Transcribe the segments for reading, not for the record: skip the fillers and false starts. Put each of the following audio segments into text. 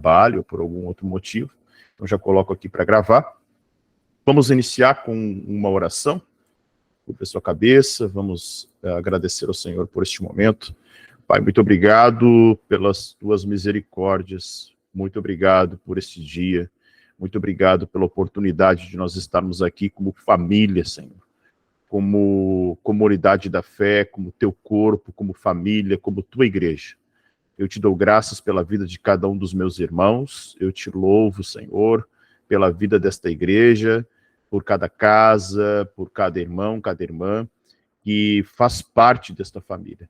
trabalho ou por algum outro motivo. Então já coloco aqui para gravar. Vamos iniciar com uma oração. Cubra a sua cabeça, vamos agradecer ao Senhor por este momento. Pai, muito obrigado pelas tuas misericórdias, muito obrigado por este dia, muito obrigado pela oportunidade de nós estarmos aqui como família, Senhor, como comunidade da fé, como teu corpo, como família, como tua igreja. Eu te dou graças pela vida de cada um dos meus irmãos, eu te louvo, Senhor, pela vida desta igreja, por cada casa, por cada irmão, cada irmã, que faz parte desta família.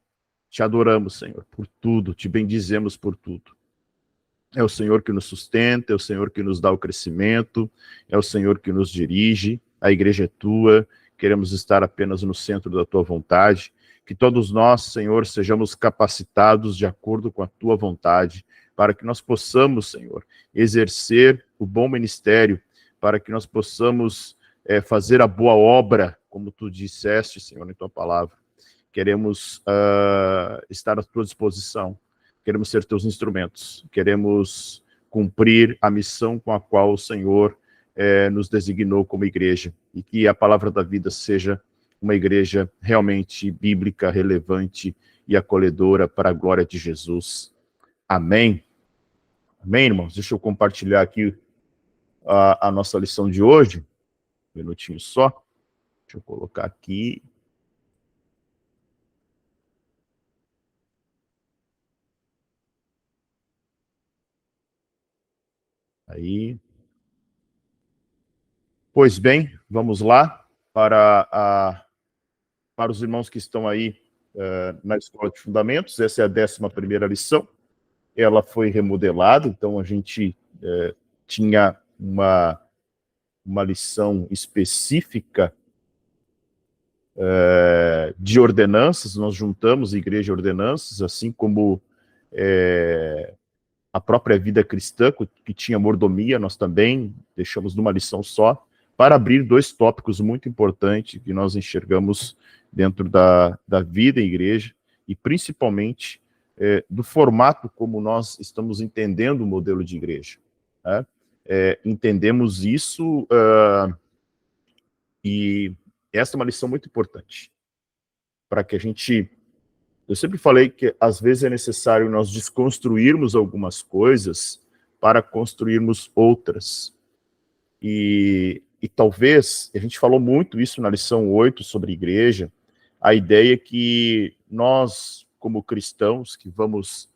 Te adoramos, Senhor, por tudo, te bendizemos por tudo. É o Senhor que nos sustenta, é o Senhor que nos dá o crescimento, é o Senhor que nos dirige, a igreja é tua, queremos estar apenas no centro da tua vontade, que todos nós, Senhor, sejamos capacitados de acordo com a tua vontade, para que nós possamos, Senhor, exercer o bom ministério, para que nós possamos fazer a boa obra, como tu disseste, Senhor, em tua palavra. Queremos estar à tua disposição, queremos ser teus instrumentos, queremos cumprir a missão com a qual o Senhor nos designou como igreja, e que a Palavra da Vida seja uma igreja realmente bíblica, relevante e acolhedora para a glória de Jesus. Amém? Amém, irmãos? Deixa eu compartilhar aqui a nossa lição de hoje. Um minutinho só. Deixa eu colocar aqui. Aí. Pois bem, vamos lá para os irmãos que estão aí na Escola de Fundamentos. Essa é a 11ª lição. Ela foi remodelada, então a gente tinha uma lição específica de ordenanças, nós juntamos Igreja e Ordenanças, assim como a própria vida cristã, que tinha mordomia, nós também deixamos numa lição só, para abrir 2 tópicos muito importantes que nós enxergamos dentro da vida em igreja, e principalmente do formato como nós estamos entendendo o modelo de igreja. Né? Entendemos isso, e essa é uma lição muito importante, para que a gente... Eu sempre falei que às vezes é necessário nós desconstruirmos algumas coisas para construirmos outras. E talvez, a gente falou muito isso na lição 8 sobre igreja, a ideia que nós, como cristãos, que vamos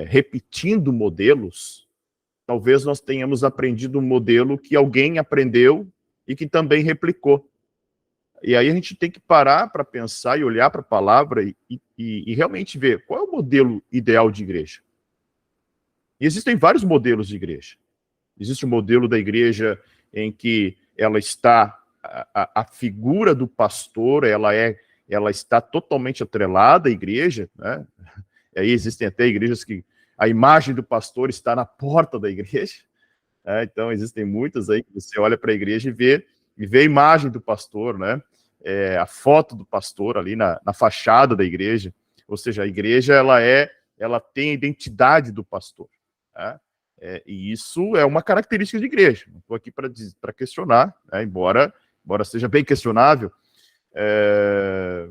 repetindo modelos, talvez nós tenhamos aprendido um modelo que alguém aprendeu e que também replicou. E aí a gente tem que parar para pensar e olhar para a palavra e realmente ver qual é o modelo ideal de igreja. E existem vários modelos de igreja. Existe o modelo da igreja em que ela está, a figura do pastor, ela está totalmente atrelada à igreja, né? E aí existem até igrejas que a imagem do pastor está na porta da igreja, né? Então existem muitas aí que você olha para a igreja e vê a imagem do pastor, né? A foto do pastor ali na fachada da igreja, ou seja, a igreja ela tem a identidade do pastor, né? E isso é uma característica de igreja. Não estou aqui para questionar, né? embora seja bem questionável, é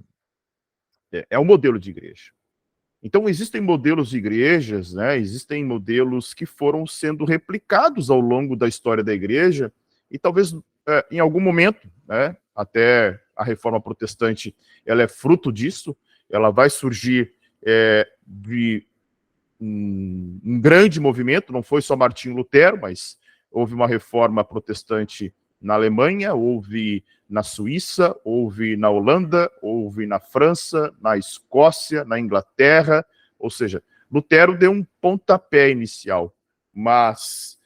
um modelo de igreja. Então existem modelos de igrejas, né? Existem modelos que foram sendo replicados ao longo da história da igreja, e talvez em algum momento, né? Até a Reforma Protestante, ela é fruto disso, ela vai surgir de um grande movimento, não foi só Martinho Lutero, mas houve uma reforma protestante na Alemanha, houve na Suíça, houve na Holanda, houve na França, na Escócia, na Inglaterra, ou seja, Lutero deu um pontapé inicial, mas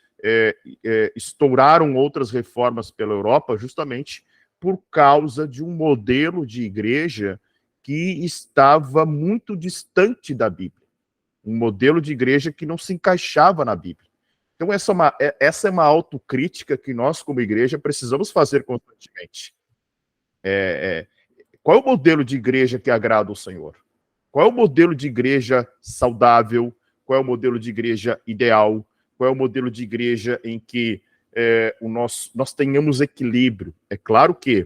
estouraram outras reformas pela Europa justamente por causa de um modelo de igreja que estava muito distante da Bíblia. Um modelo de igreja que não se encaixava na Bíblia. Então essa é uma autocrítica que nós, como igreja, precisamos fazer constantemente. Qual é o modelo de igreja que agrada ao Senhor? Qual é o modelo de igreja saudável? Qual é o modelo de igreja ideal? qual é o modelo de igreja em que nós tenhamos equilíbrio. É claro que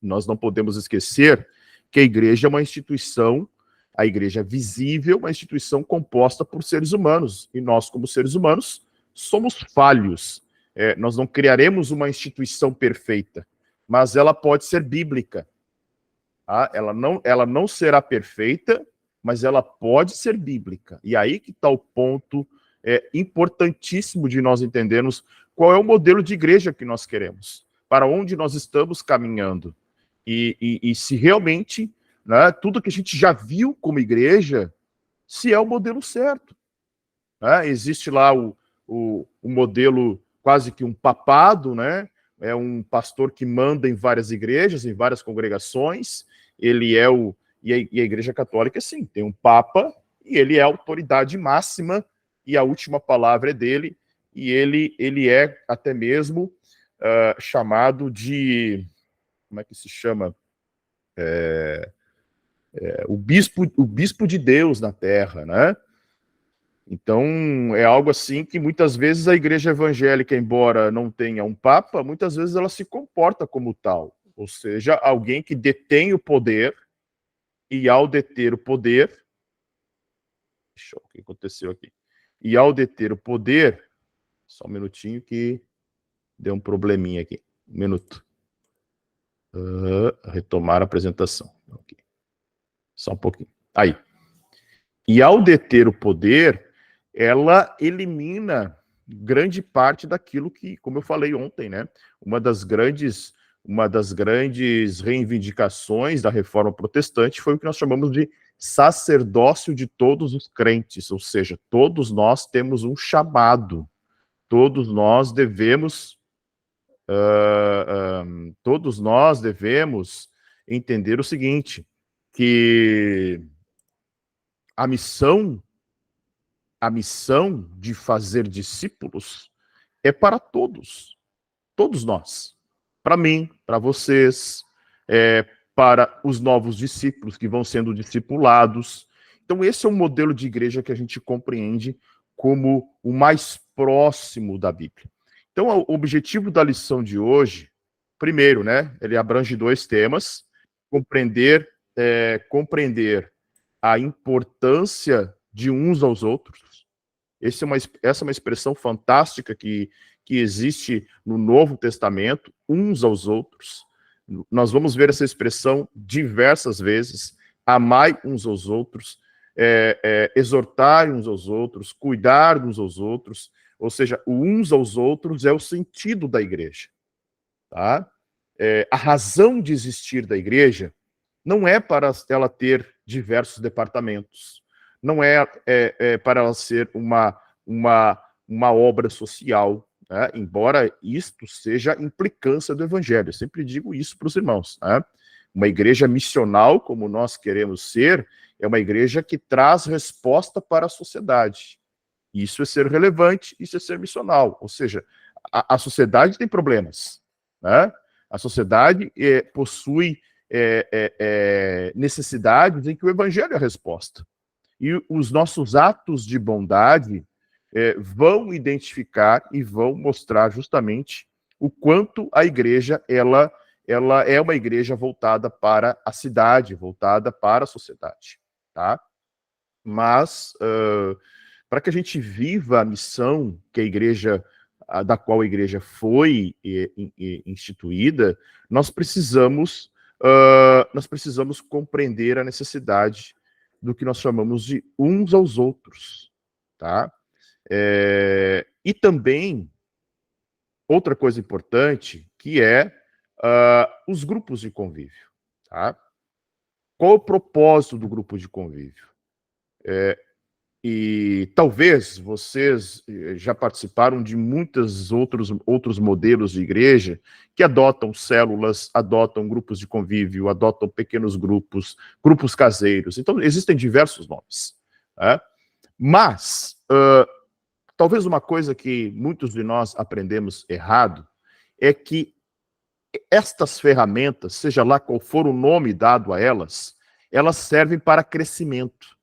nós não podemos esquecer que a igreja é uma instituição, a igreja é visível, uma instituição composta por seres humanos, e nós, como seres humanos, somos falhos. Nós não criaremos uma instituição perfeita, mas ela pode ser bíblica. Tá? Ela não será perfeita, mas ela pode ser bíblica. E aí que está o ponto importantíssimo de nós entendermos qual é o modelo de igreja que nós queremos, para onde nós estamos caminhando. E se realmente, né, tudo que a gente já viu como igreja, se é o modelo certo. Né? Existe lá o modelo quase que um papado, né? É um pastor que manda em várias igrejas, em várias congregações. Ele é e a Igreja Católica, sim, tem um papa, e ele é a autoridade máxima, e a última palavra é dele, e ele é até mesmo chamado de... Como é que se chama? O bispo de Deus na Terra, né? Então, é algo assim que muitas vezes a igreja evangélica, embora não tenha um papa, muitas vezes ela se comporta como tal. Ou seja, alguém que detém o poder, e ao deter o poder... Deixa eu ver o que aconteceu aqui. E ao deter o poder... Só um minutinho que deu um probleminha aqui. Um minuto. Retomar a apresentação. Okay. Só um pouquinho. Aí. E ao deter o poder, ela elimina grande parte daquilo que, como eu falei ontem, né? Uma das grandes reivindicações da reforma protestante foi o que nós chamamos de sacerdócio de todos os crentes, ou seja, todos nós temos um chamado, todos nós devemos entender o seguinte, que a missão de fazer discípulos é para todos nós, para mim, para vocês, para os novos discípulos que vão sendo discipulados. Então esse é um modelo de igreja que a gente compreende como o mais próximo da Bíblia. Então o objetivo da lição de hoje, primeiro, né, ele abrange 2 temas: compreender a importância de uns aos outros. Essa é uma expressão fantástica que existe no Novo Testamento, uns aos outros. Nós vamos ver essa expressão diversas vezes: amai uns aos outros, exortar uns aos outros, cuidar uns aos outros. Ou seja, o uns aos outros é o sentido da igreja. Tá? A razão de existir da igreja não é para ela ter diversos departamentos, não é para ela ser uma obra social, né? Embora isto seja implicância do evangelho. Eu sempre digo isso para os irmãos. Né? Uma igreja missional, como nós queremos ser, é uma igreja que traz resposta para a sociedade. Isso é ser relevante, isso é ser missional. Ou seja, a sociedade tem problemas. Né? A sociedade possui necessidades em que o evangelho é a resposta. E os nossos atos de bondade vão identificar e vão mostrar justamente o quanto a igreja ela é uma igreja voltada para a cidade, voltada para a sociedade. Tá? Mas, para que a gente viva a missão que a igreja, da qual a igreja foi instituída, nós precisamos compreender a necessidade do que nós chamamos de uns aos outros, tá? E também, outra coisa importante, que é os grupos de convívio, tá? Qual é o propósito do grupo de convívio? E talvez vocês já participaram de muitos outros modelos de igreja que adotam células, adotam grupos de convívio, adotam pequenos grupos, grupos caseiros. Então, existem diversos nomes. Né? Mas, talvez uma coisa que muitos de nós aprendemos errado é que estas ferramentas, seja lá qual for o nome dado a elas, elas servem para crescimento.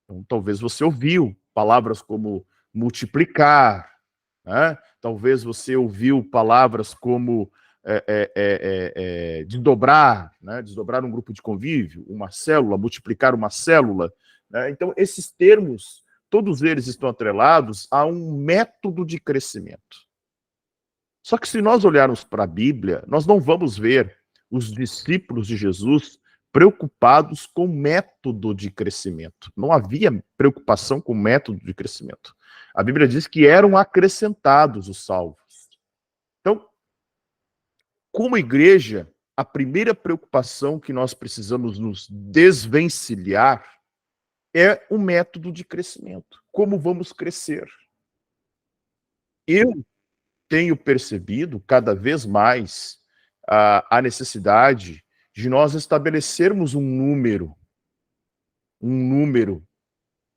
Então, talvez você ouviu palavras como multiplicar, né? Talvez você ouviu palavras como desdobrar, né? Desdobrar um grupo de convívio, uma célula, multiplicar uma célula, né? Então, esses termos, todos eles estão atrelados a um método de crescimento. Só que se nós olharmos para a Bíblia, nós não vamos ver os discípulos de Jesus preocupados com método de crescimento. Não havia preocupação com método de crescimento. A Bíblia diz que eram acrescentados os salvos. Então, como igreja, a primeira preocupação que nós precisamos nos desvencilhar é o método de crescimento. Como vamos crescer? Eu tenho percebido cada vez mais a necessidade de nós estabelecermos um número,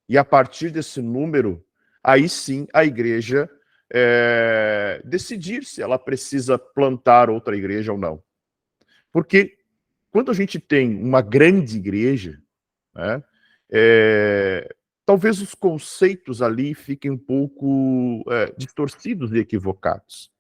e a partir desse número, aí sim a igreja decidir se ela precisa plantar outra igreja ou não. Porque quando a gente tem uma grande igreja, né, talvez os conceitos ali fiquem um pouco distorcidos e equivocados.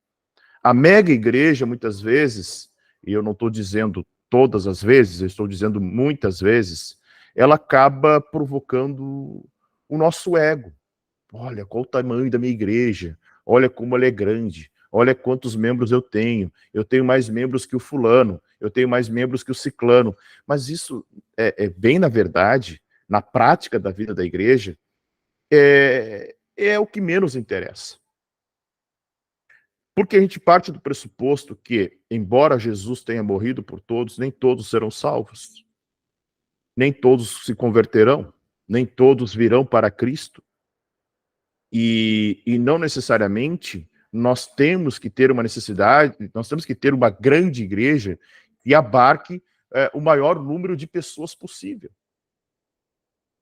A mega igreja, muitas vezes, e eu não estou dizendo todas as vezes, eu estou dizendo muitas vezes, ela acaba provocando o nosso ego. Olha qual o tamanho da minha igreja, olha como ela é grande, olha quantos membros eu tenho mais membros que o fulano, eu tenho mais membros que o ciclano. Mas isso bem, na verdade, na prática da vida da igreja, é o que menos interessa. Porque a gente parte do pressuposto que, embora Jesus tenha morrido por todos, nem todos serão salvos. Nem todos se converterão, nem todos virão para Cristo. E não necessariamente nós temos que ter uma necessidade, nós temos que ter uma grande igreja que abarque o maior número de pessoas possível.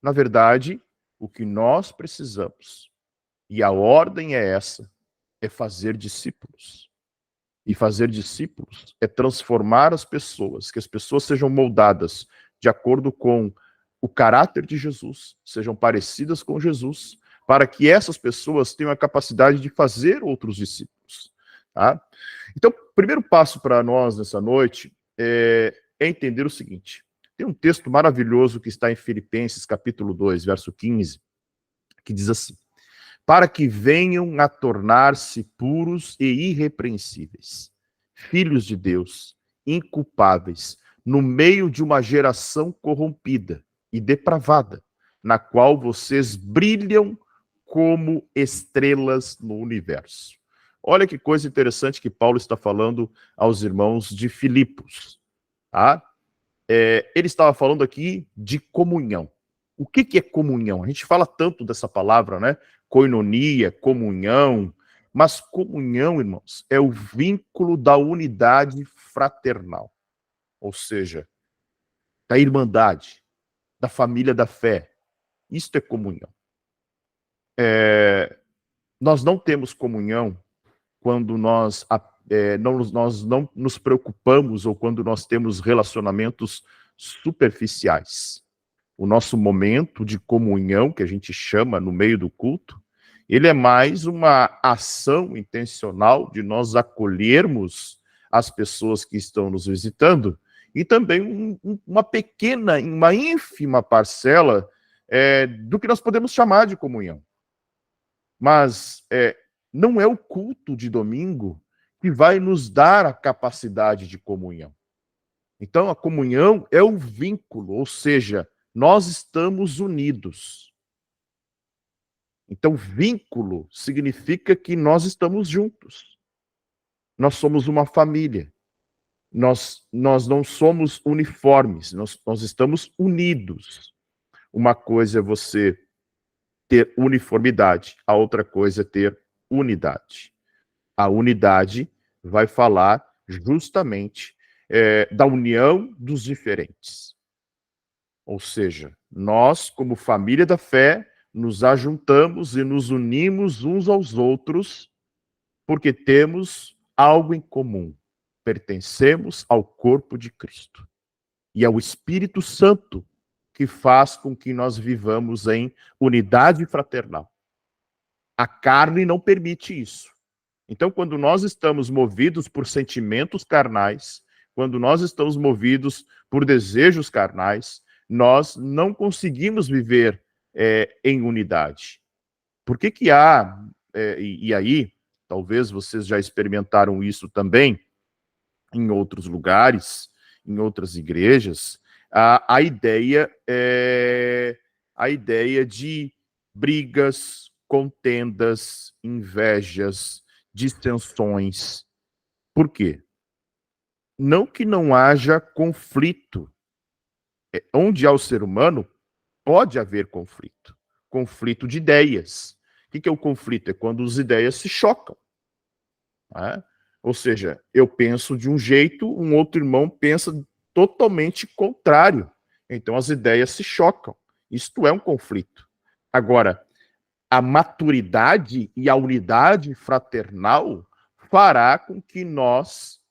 Na verdade, o que nós precisamos, e a ordem é essa, é fazer discípulos. E fazer discípulos é transformar as pessoas, que as pessoas sejam moldadas de acordo com o caráter de Jesus, sejam parecidas com Jesus, para que essas pessoas tenham a capacidade de fazer outros discípulos. Tá? Então, o primeiro passo para nós nessa noite é entender o seguinte. Tem um texto maravilhoso que está em Filipenses, capítulo 2, verso 15, que diz assim: para que venham a tornar-se puros e irrepreensíveis, filhos de Deus, inculpáveis, no meio de uma geração corrompida e depravada, na qual vocês brilham como estrelas no universo. Olha que coisa interessante que Paulo está falando aos irmãos de Filipos. Tá? Ele estava falando aqui de comunhão. O que é comunhão? A gente fala tanto dessa palavra, né? Koinonia, comunhão. Mas comunhão, irmãos, é o vínculo da unidade fraternal. Ou seja, da irmandade, da família da fé. Isto é comunhão. Nós não temos comunhão quando nós não nos preocupamos ou quando nós temos relacionamentos superficiais. O nosso momento de comunhão, que a gente chama no meio do culto, ele é mais uma ação intencional de nós acolhermos as pessoas que estão nos visitando e também uma ínfima parcela do que nós podemos chamar de comunhão. Mas não é o culto de domingo que vai nos dar a capacidade de comunhão. Então, a comunhão é o vínculo, ou seja, nós estamos unidos. Então, vínculo significa que nós estamos juntos. Nós somos uma família. Nós não somos uniformes, nós estamos unidos. Uma coisa é você ter uniformidade, a outra coisa é ter unidade. A unidade vai falar justamente da união dos diferentes. Ou seja, nós, como família da fé, nos ajuntamos e nos unimos uns aos outros porque temos algo em comum. Pertencemos ao corpo de Cristo. E ao Espírito Santo que faz com que nós vivamos em unidade fraternal. A carne não permite isso. Então, quando nós estamos movidos por sentimentos carnais, quando nós estamos movidos por desejos carnais, nós não conseguimos viver em unidade. Por que há, e aí, talvez vocês já experimentaram isso também, em outros lugares, em outras igrejas, a ideia de brigas, contendas, invejas, distensões. Por quê? Não que não haja conflito. Onde há o ser humano, pode haver conflito. Conflito de ideias. O que é o conflito? É quando as ideias se chocam. Né? Ou seja, eu penso de um jeito, um outro irmão pensa totalmente contrário. Então as ideias se chocam. Isto é um conflito. Agora, a maturidade e a unidade fraternal fará com que nós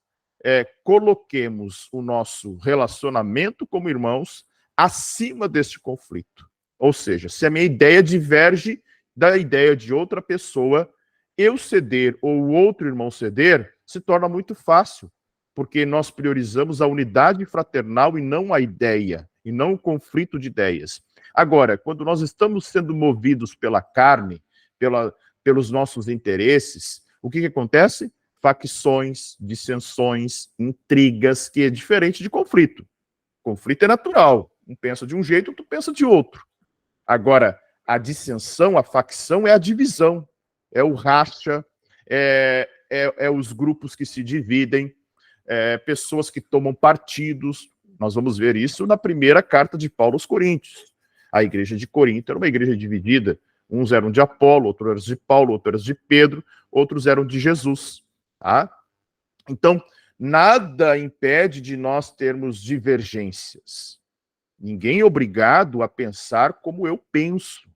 coloquemos o nosso relacionamento como irmãos acima deste conflito. Ou seja, se a minha ideia diverge da ideia de outra pessoa, eu ceder ou o outro irmão ceder se torna muito fácil, porque nós priorizamos a unidade fraternal e não a ideia, e não o conflito de ideias. Agora, quando nós estamos sendo movidos pela carne, pelos nossos interesses, o que acontece? Facções, dissensões, intrigas, que é diferente de conflito. Conflito é natural. Um pensa de um jeito, outro pensa de outro. Agora, a dissensão, a facção é a divisão, é o racha, é os grupos que se dividem, pessoas que tomam partidos. Nós vamos ver isso na primeira carta de Paulo aos Coríntios. A igreja de Corinto era uma igreja dividida. Uns eram de Apolo, outros eram de Paulo, outros eram de Pedro, outros eram de Jesus. Tá? Então, nada impede de nós termos divergências. Ninguém é obrigado a pensar como eu penso.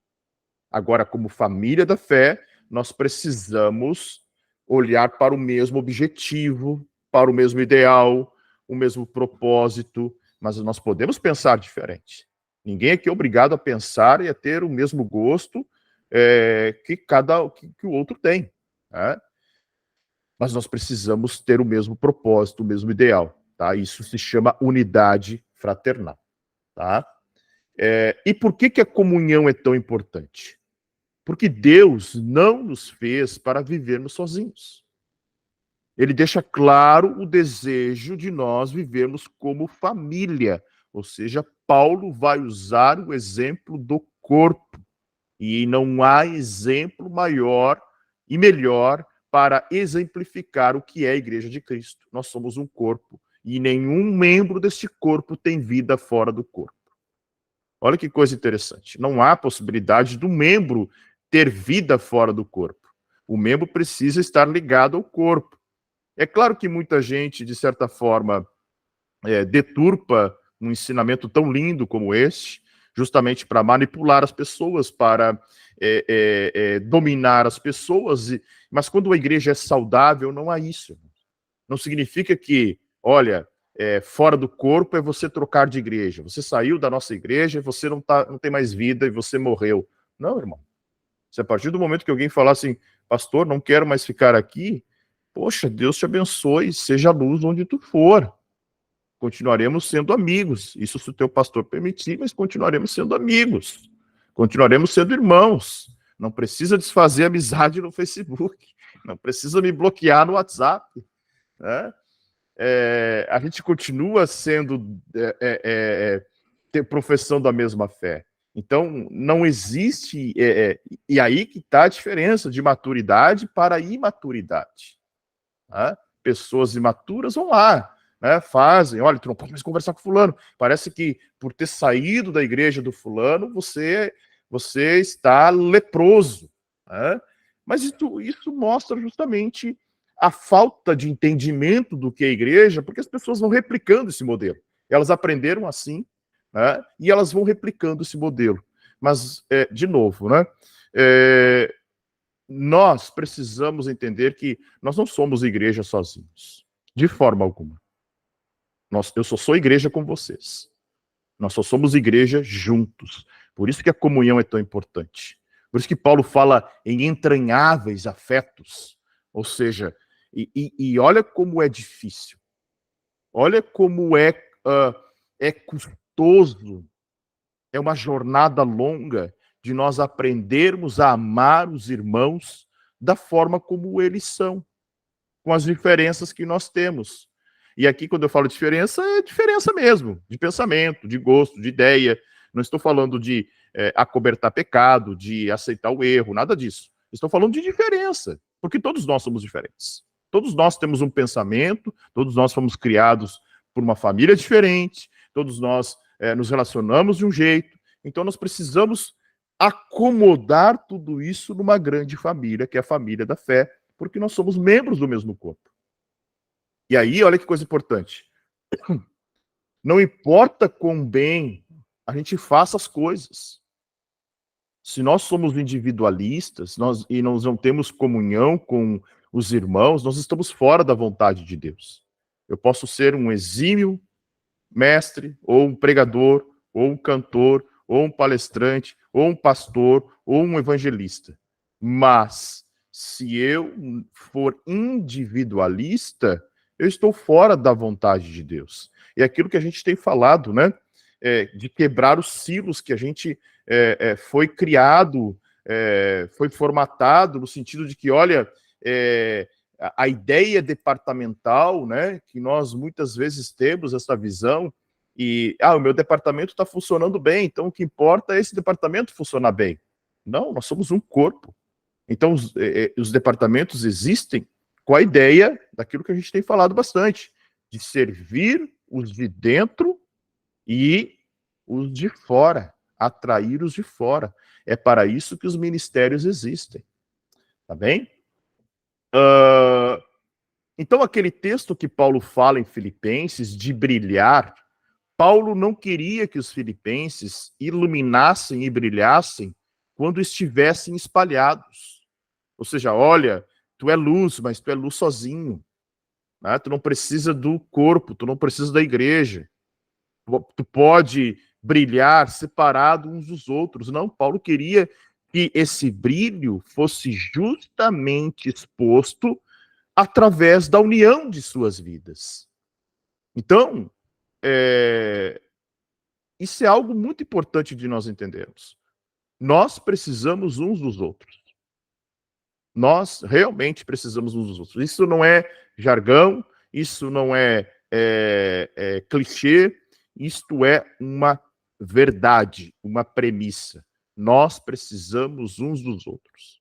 Agora, como família da fé, nós precisamos olhar para o mesmo objetivo, para o mesmo ideal, o mesmo propósito, mas nós podemos pensar diferente. Ninguém aqui é obrigado a pensar e a ter o mesmo gosto que o outro tem. Né? Mas nós precisamos ter o mesmo propósito, o mesmo ideal. Tá? Isso se chama unidade fraternal. Tá? E por que a comunhão é tão importante? Porque Deus não nos fez para vivermos sozinhos. Ele deixa claro o desejo de nós vivermos como família. Ou seja, Paulo vai usar o exemplo do corpo. E não há exemplo maior e melhor para exemplificar o que é a Igreja de Cristo. Nós somos um corpo. E nenhum membro deste corpo tem vida fora do corpo. Olha que coisa interessante. Não há possibilidade do membro ter vida fora do corpo. O membro precisa estar ligado ao corpo. É claro que muita gente, de certa forma, deturpa um ensinamento tão lindo como este, justamente para manipular as pessoas, para dominar as pessoas. Mas quando a igreja é saudável, não há isso. Não significa que, olha, fora do corpo é você trocar de igreja. Você saiu da nossa igreja, você não tem mais vida e você morreu. Não, irmão. Se a partir do momento que alguém falar assim, pastor, não quero mais ficar aqui, poxa, Deus te abençoe, seja luz onde tu for. Continuaremos sendo amigos. Isso se o teu pastor permitir, mas continuaremos sendo amigos. Continuaremos sendo irmãos. Não precisa desfazer amizade no Facebook. Não precisa me bloquear no WhatsApp. Né? A gente continua sendo professando a mesma fé. Então, não existe... e aí que está a diferença de maturidade para imaturidade. Né? Pessoas imaturas vão lá, né? Fazem, olha, tu não pode mais conversar com fulano. Parece que por ter saído da igreja do fulano, você está leproso. Né? Mas isso mostra justamente a falta de entendimento do que é a igreja, porque as pessoas vão replicando esse modelo. Elas aprenderam assim, né? E elas vão replicando esse modelo. Mas, de novo, né? Nós precisamos entender que nós não somos igreja sozinhos, de forma alguma. Eu só sou igreja com vocês. Nós só somos igreja juntos. Por isso que a comunhão é tão importante. Por isso que Paulo fala em entranháveis afetos. Ou seja, e olha como é difícil. Olha como é custoso. É uma jornada longa de nós aprendermos a amar os irmãos da forma como eles são, com as diferenças que nós temos. E aqui, quando eu falo diferença, é diferença mesmo, de pensamento, de gosto, de ideia. Não estou falando de acobertar pecado, de aceitar o erro, nada disso. Estou falando de diferença, porque todos nós somos diferentes. Todos nós temos um pensamento, todos nós fomos criados por uma família diferente, todos nós nos relacionamos de um jeito. Então, nós precisamos acomodar tudo isso numa grande família, que é a família da fé, porque nós somos membros do mesmo corpo. E aí, olha que coisa importante. Não importa quão bem a gente faça as coisas. Se nós somos individualistas e nós não temos comunhão com os irmãos, nós estamos fora da vontade de Deus. Eu posso ser um exímio mestre, ou um pregador, ou um cantor, ou um palestrante, ou um pastor, ou um evangelista. Mas, se eu for individualista, eu estou fora da vontade de Deus. E aquilo que a gente tem falado, né? De quebrar os silos que a gente foi criado, foi formatado, no sentido de que, olha, a ideia departamental, né, que nós muitas vezes temos essa visão, e o meu departamento está funcionando bem, então o que importa é esse departamento funcionar bem. Não, nós somos um corpo. Então os departamentos existem com a ideia daquilo que a gente tem falado bastante, de servir os de dentro e os de fora, atrair os de fora. É para isso que os ministérios existem. Tá bem? Então, aquele texto que Paulo fala em Filipenses, de brilhar, Paulo não queria que os filipenses iluminassem e brilhassem quando estivessem espalhados. Ou seja, olha, tu é luz, mas tu é luz sozinho. Né? Tu não precisa do corpo, tu não precisa da igreja. Tu pode brilhar separado uns dos outros. Não, Paulo queria que esse brilho fosse justamente exposto através da união de suas vidas. Então, isso é algo muito importante de nós entendermos. Nós precisamos uns dos outros. Nós realmente precisamos uns dos outros. Isso não é jargão, isso não é clichê, isto é uma verdade, uma premissa. Nós precisamos uns dos outros.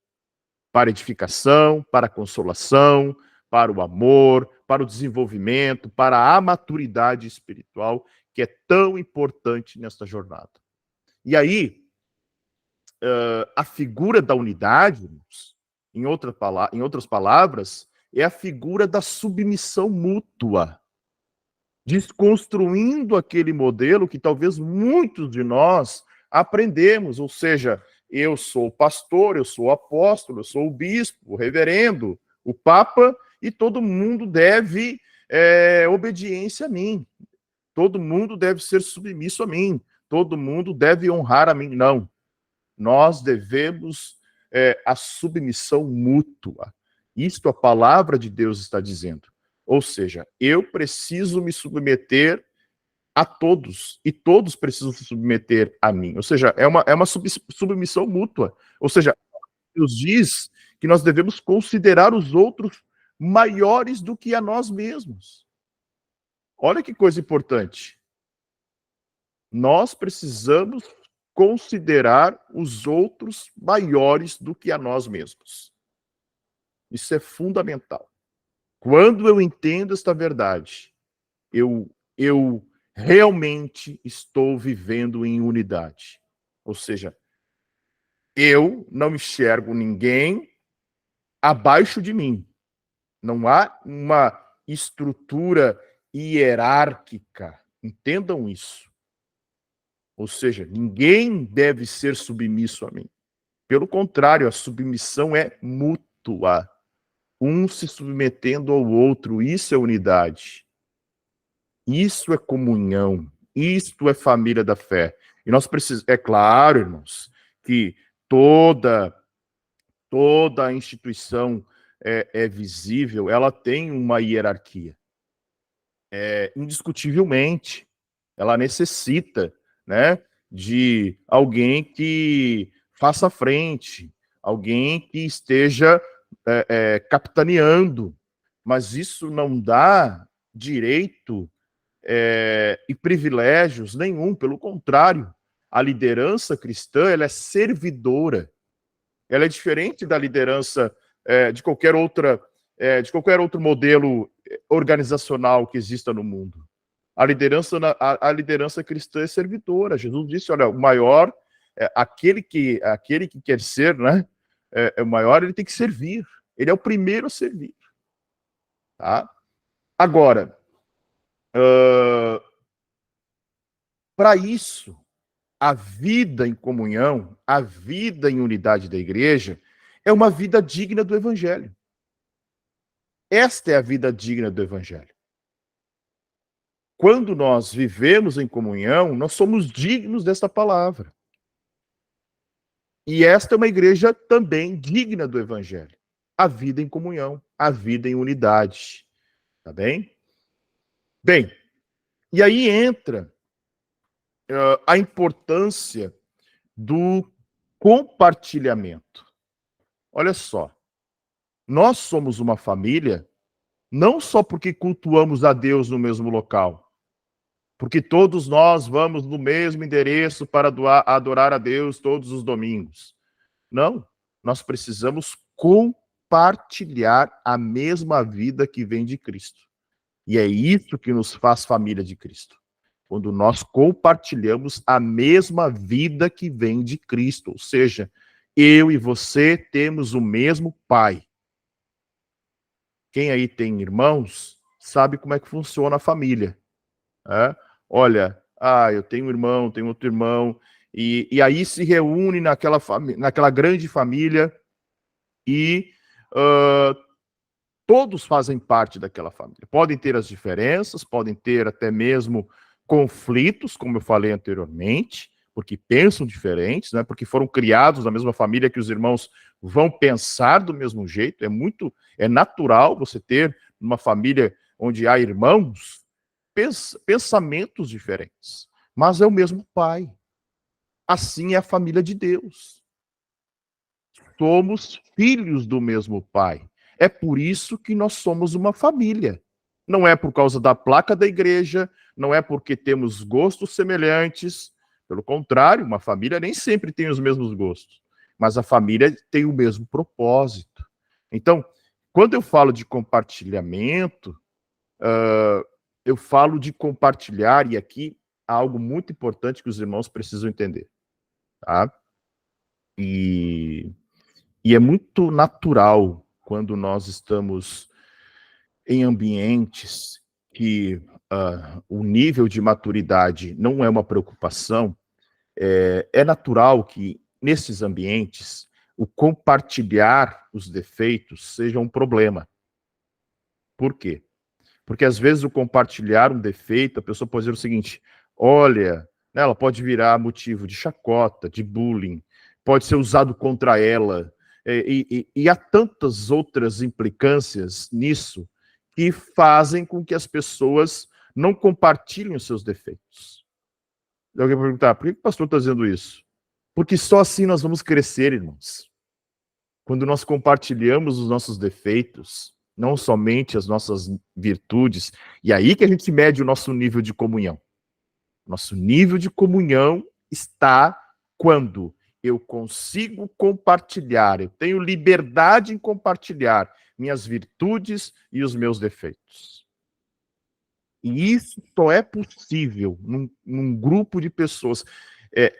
Para edificação, para consolação, para o amor, para o desenvolvimento, para a maturidade espiritual, que é tão importante nesta jornada. E aí, a figura da unidade, em outras palavras, é a figura da submissão mútua, desconstruindo aquele modelo que talvez muitos de nós aprendemos, ou seja, eu sou o pastor, eu sou o apóstolo, eu sou o bispo, o reverendo, o papa, e todo mundo deve obediência a mim. Todo mundo deve ser submisso a mim. Todo mundo deve honrar a mim. Não. Nós devemos a submissão mútua. Isto a palavra de Deus está dizendo. Ou seja, eu preciso me submeter a todos, e todos precisam se submeter a mim. Ou seja, é uma submissão mútua. Ou seja, Deus diz que nós devemos considerar os outros maiores do que a nós mesmos. Olha que coisa importante. Nós precisamos considerar os outros maiores do que a nós mesmos. Isso é fundamental. Quando eu entendo esta verdade, eu realmente estou vivendo em unidade. Ou seja, eu não enxergo ninguém abaixo de mim. Não há uma estrutura hierárquica. Entendam isso. Ou seja, ninguém deve ser submisso a mim. Pelo contrário, a submissão é mútua. Um se submetendo ao outro. Isso é unidade. Isso é comunhão. Isto é família da fé. E nós precisamos, é claro, irmãos, que toda a instituição é visível, ela tem uma hierarquia. Indiscutivelmente, ela necessita, né, de alguém que faça frente, alguém que esteja capitaneando, mas isso não dá direito e privilégios nenhum, pelo contrário, a liderança cristã, ela é servidora, ela é diferente da liderança de qualquer outro modelo organizacional que exista no mundo. A liderança cristã é servidora. Jesus disse, olha, o maior, aquele que quer ser, né, o maior, ele tem que servir. Ele é o primeiro a servir. Tá? Agora, para isso, a vida em comunhão, a vida em unidade da igreja, é uma vida digna do Evangelho. Esta é a vida digna do Evangelho. Quando nós vivemos em comunhão, nós somos dignos desta palavra. E esta é uma igreja também digna do Evangelho. A vida em comunhão, a vida em unidade. Tá bem? Bem, e aí entra a importância do compartilhamento. Olha só, nós somos uma família não só porque cultuamos a Deus no mesmo local, porque todos nós vamos no mesmo endereço para adorar a Deus todos os domingos. Não, nós precisamos compartilhar a mesma vida que vem de Cristo. E é isso que nos faz família de Cristo. Quando nós compartilhamos a mesma vida que vem de Cristo, ou seja, eu e você temos o mesmo Pai. Quem aí tem irmãos, sabe como é que funciona a família. Olha, eu tenho um irmão, tenho outro irmão, e aí se reúne naquela grande família e todos fazem parte daquela família. Podem ter as diferenças, podem ter até mesmo conflitos, como eu falei anteriormente, porque pensam diferentes, né? Porque foram criados na mesma família, que os irmãos vão pensar do mesmo jeito. É natural você ter uma família onde há irmãos pensamentos diferentes, mas é o mesmo Pai. Assim é a família de Deus. Somos filhos do mesmo Pai. É por isso que nós somos uma família. Não é por causa da placa da igreja, não é porque temos gostos semelhantes. Pelo contrário, uma família nem sempre tem os mesmos gostos, mas a família tem o mesmo propósito. Então, quando eu falo de compartilhamento, eu falo de compartilhar, e aqui há algo muito importante que os irmãos precisam entender. Tá? E é muito natural quando nós estamos em ambientes que o nível de maturidade não é uma preocupação, é natural que, nesses ambientes, o compartilhar os defeitos seja um problema. Por quê? Porque, às vezes, o compartilhar um defeito, a pessoa pode dizer o seguinte, olha, né, ela pode virar motivo de chacota, de bullying, pode ser usado contra ela, e há tantas outras implicâncias nisso que fazem com que as pessoas não compartilhem os seus defeitos. E alguém vai perguntar, por que o pastor está dizendo isso? Porque só assim nós vamos crescer, irmãos. Quando nós compartilhamos os nossos defeitos, não somente as nossas virtudes, e aí que a gente mede o nosso nível de comunhão. Nosso nível de comunhão está quando eu consigo compartilhar, eu tenho liberdade em compartilhar minhas virtudes e os meus defeitos. E isso só é possível num grupo de pessoas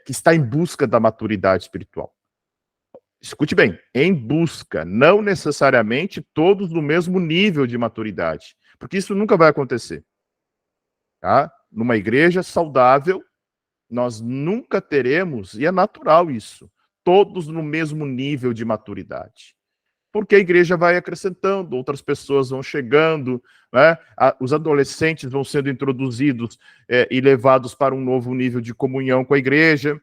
que está em busca da maturidade espiritual. Escute bem, em busca, não necessariamente todos no mesmo nível de maturidade, porque isso nunca vai acontecer. Tá? Numa igreja saudável, nós nunca teremos, e é natural isso, todos no mesmo nível de maturidade. Porque a igreja vai acrescentando, outras pessoas vão chegando, né? Os adolescentes vão sendo introduzidos e levados para um novo nível de comunhão com a igreja.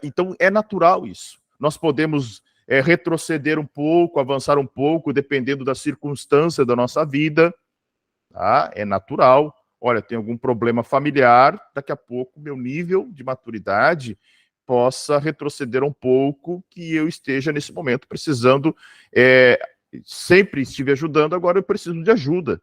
Então, é natural isso. nós podemos retroceder um pouco, avançar um pouco, dependendo da circunstância da nossa vida, tá? É natural. Olha, tem algum problema familiar, daqui a pouco meu nível de maturidade possa retroceder um pouco, que eu esteja nesse momento precisando, sempre estive ajudando, agora eu preciso de ajuda.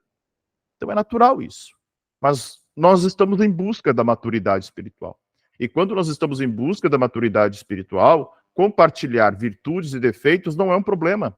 Então é natural isso. Mas nós estamos em busca da maturidade espiritual. E quando nós estamos em busca da maturidade espiritual, compartilhar virtudes e defeitos não é um problema.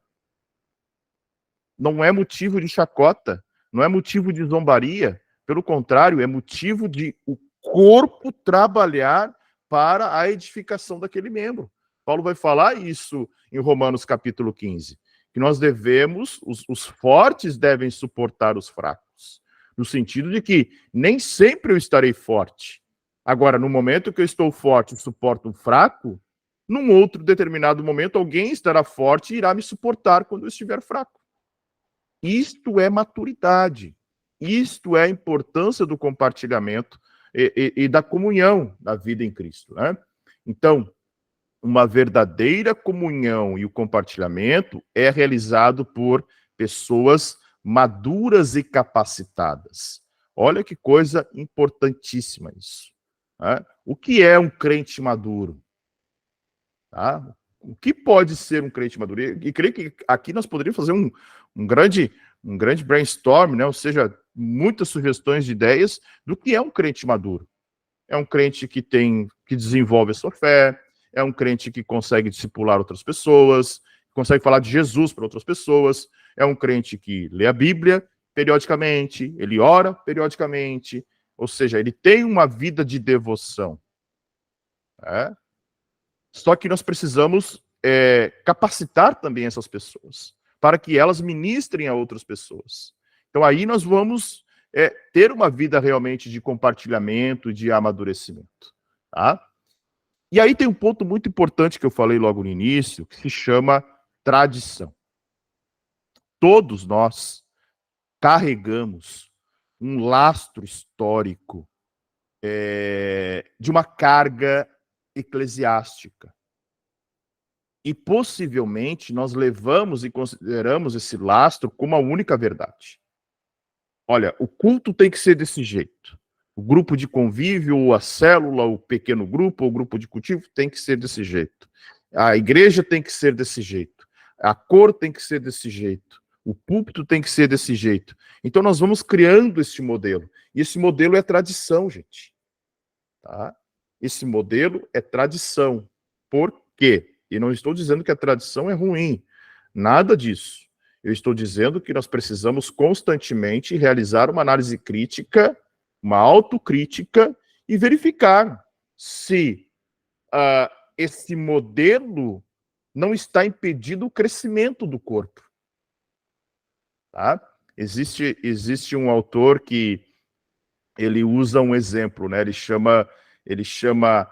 Não é motivo de chacota, não é motivo de zombaria. Pelo contrário, é motivo de o corpo trabalhar para a edificação daquele membro. Paulo vai falar isso em Romanos capítulo 15, que nós devemos, os fortes devem suportar os fracos, no sentido de que nem sempre eu estarei forte. Agora, no momento que eu estou forte e suporto um fraco, num outro determinado momento, alguém estará forte e irá me suportar quando eu estiver fraco. Isto é maturidade. Isto é a importância do compartilhamento e da comunhão da vida em Cristo, né? Então, uma verdadeira comunhão e o compartilhamento é realizado por pessoas maduras e capacitadas. Olha que coisa importantíssima isso. Né? O que é um crente maduro? Tá? O que pode ser um crente maduro? E creio que aqui nós poderíamos fazer um grande brainstorm, né? Ou seja, muitas sugestões de ideias do que é um crente maduro. É um crente que desenvolve a sua fé, é um crente que consegue discipular outras pessoas, consegue falar de Jesus para outras pessoas, é um crente que lê a Bíblia periodicamente, ele ora periodicamente, ou seja, ele tem uma vida de devoção. Só que nós precisamos capacitar também essas pessoas, para que elas ministrem a outras pessoas. Então aí nós vamos ter uma vida realmente de compartilhamento, de amadurecimento. Tá? E aí tem um ponto muito importante que eu falei logo no início, que se chama tradição. Todos nós carregamos um lastro histórico de uma carga eclesiástica. E possivelmente nós levamos e consideramos esse lastro como a única verdade. Olha, o culto tem que ser desse jeito. O grupo de convívio, ou a célula, o pequeno grupo, ou o grupo de cultivo tem que ser desse jeito. A igreja tem que ser desse jeito. A cor tem que ser desse jeito. O púlpito tem que ser desse jeito. Então nós vamos criando este modelo. E esse modelo é tradição, gente. Tá? Esse modelo é tradição. Por quê? E não estou dizendo que a tradição é ruim. Nada disso. Eu estou dizendo que nós precisamos constantemente realizar uma análise crítica, uma autocrítica e verificar se esse modelo não está impedindo o crescimento do corpo. Tá? Existe um autor que ele usa um exemplo, né? Ele chama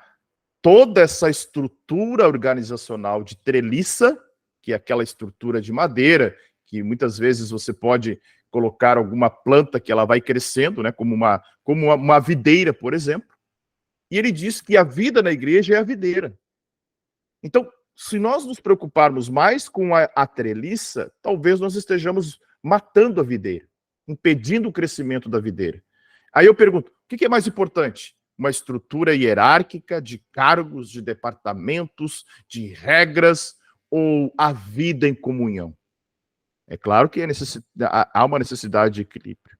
toda essa estrutura organizacional de treliça, que é aquela estrutura de madeira, que muitas vezes você pode colocar alguma planta que ela vai crescendo, né, como uma videira, por exemplo. E ele diz que a vida na igreja é a videira. Então, se nós nos preocuparmos mais com a treliça, talvez nós estejamos matando a videira, impedindo o crescimento da videira. Aí eu pergunto, o que é mais importante? Uma estrutura hierárquica de cargos, de departamentos, de regras, ou a vida em comunhão? É claro que há uma necessidade de equilíbrio,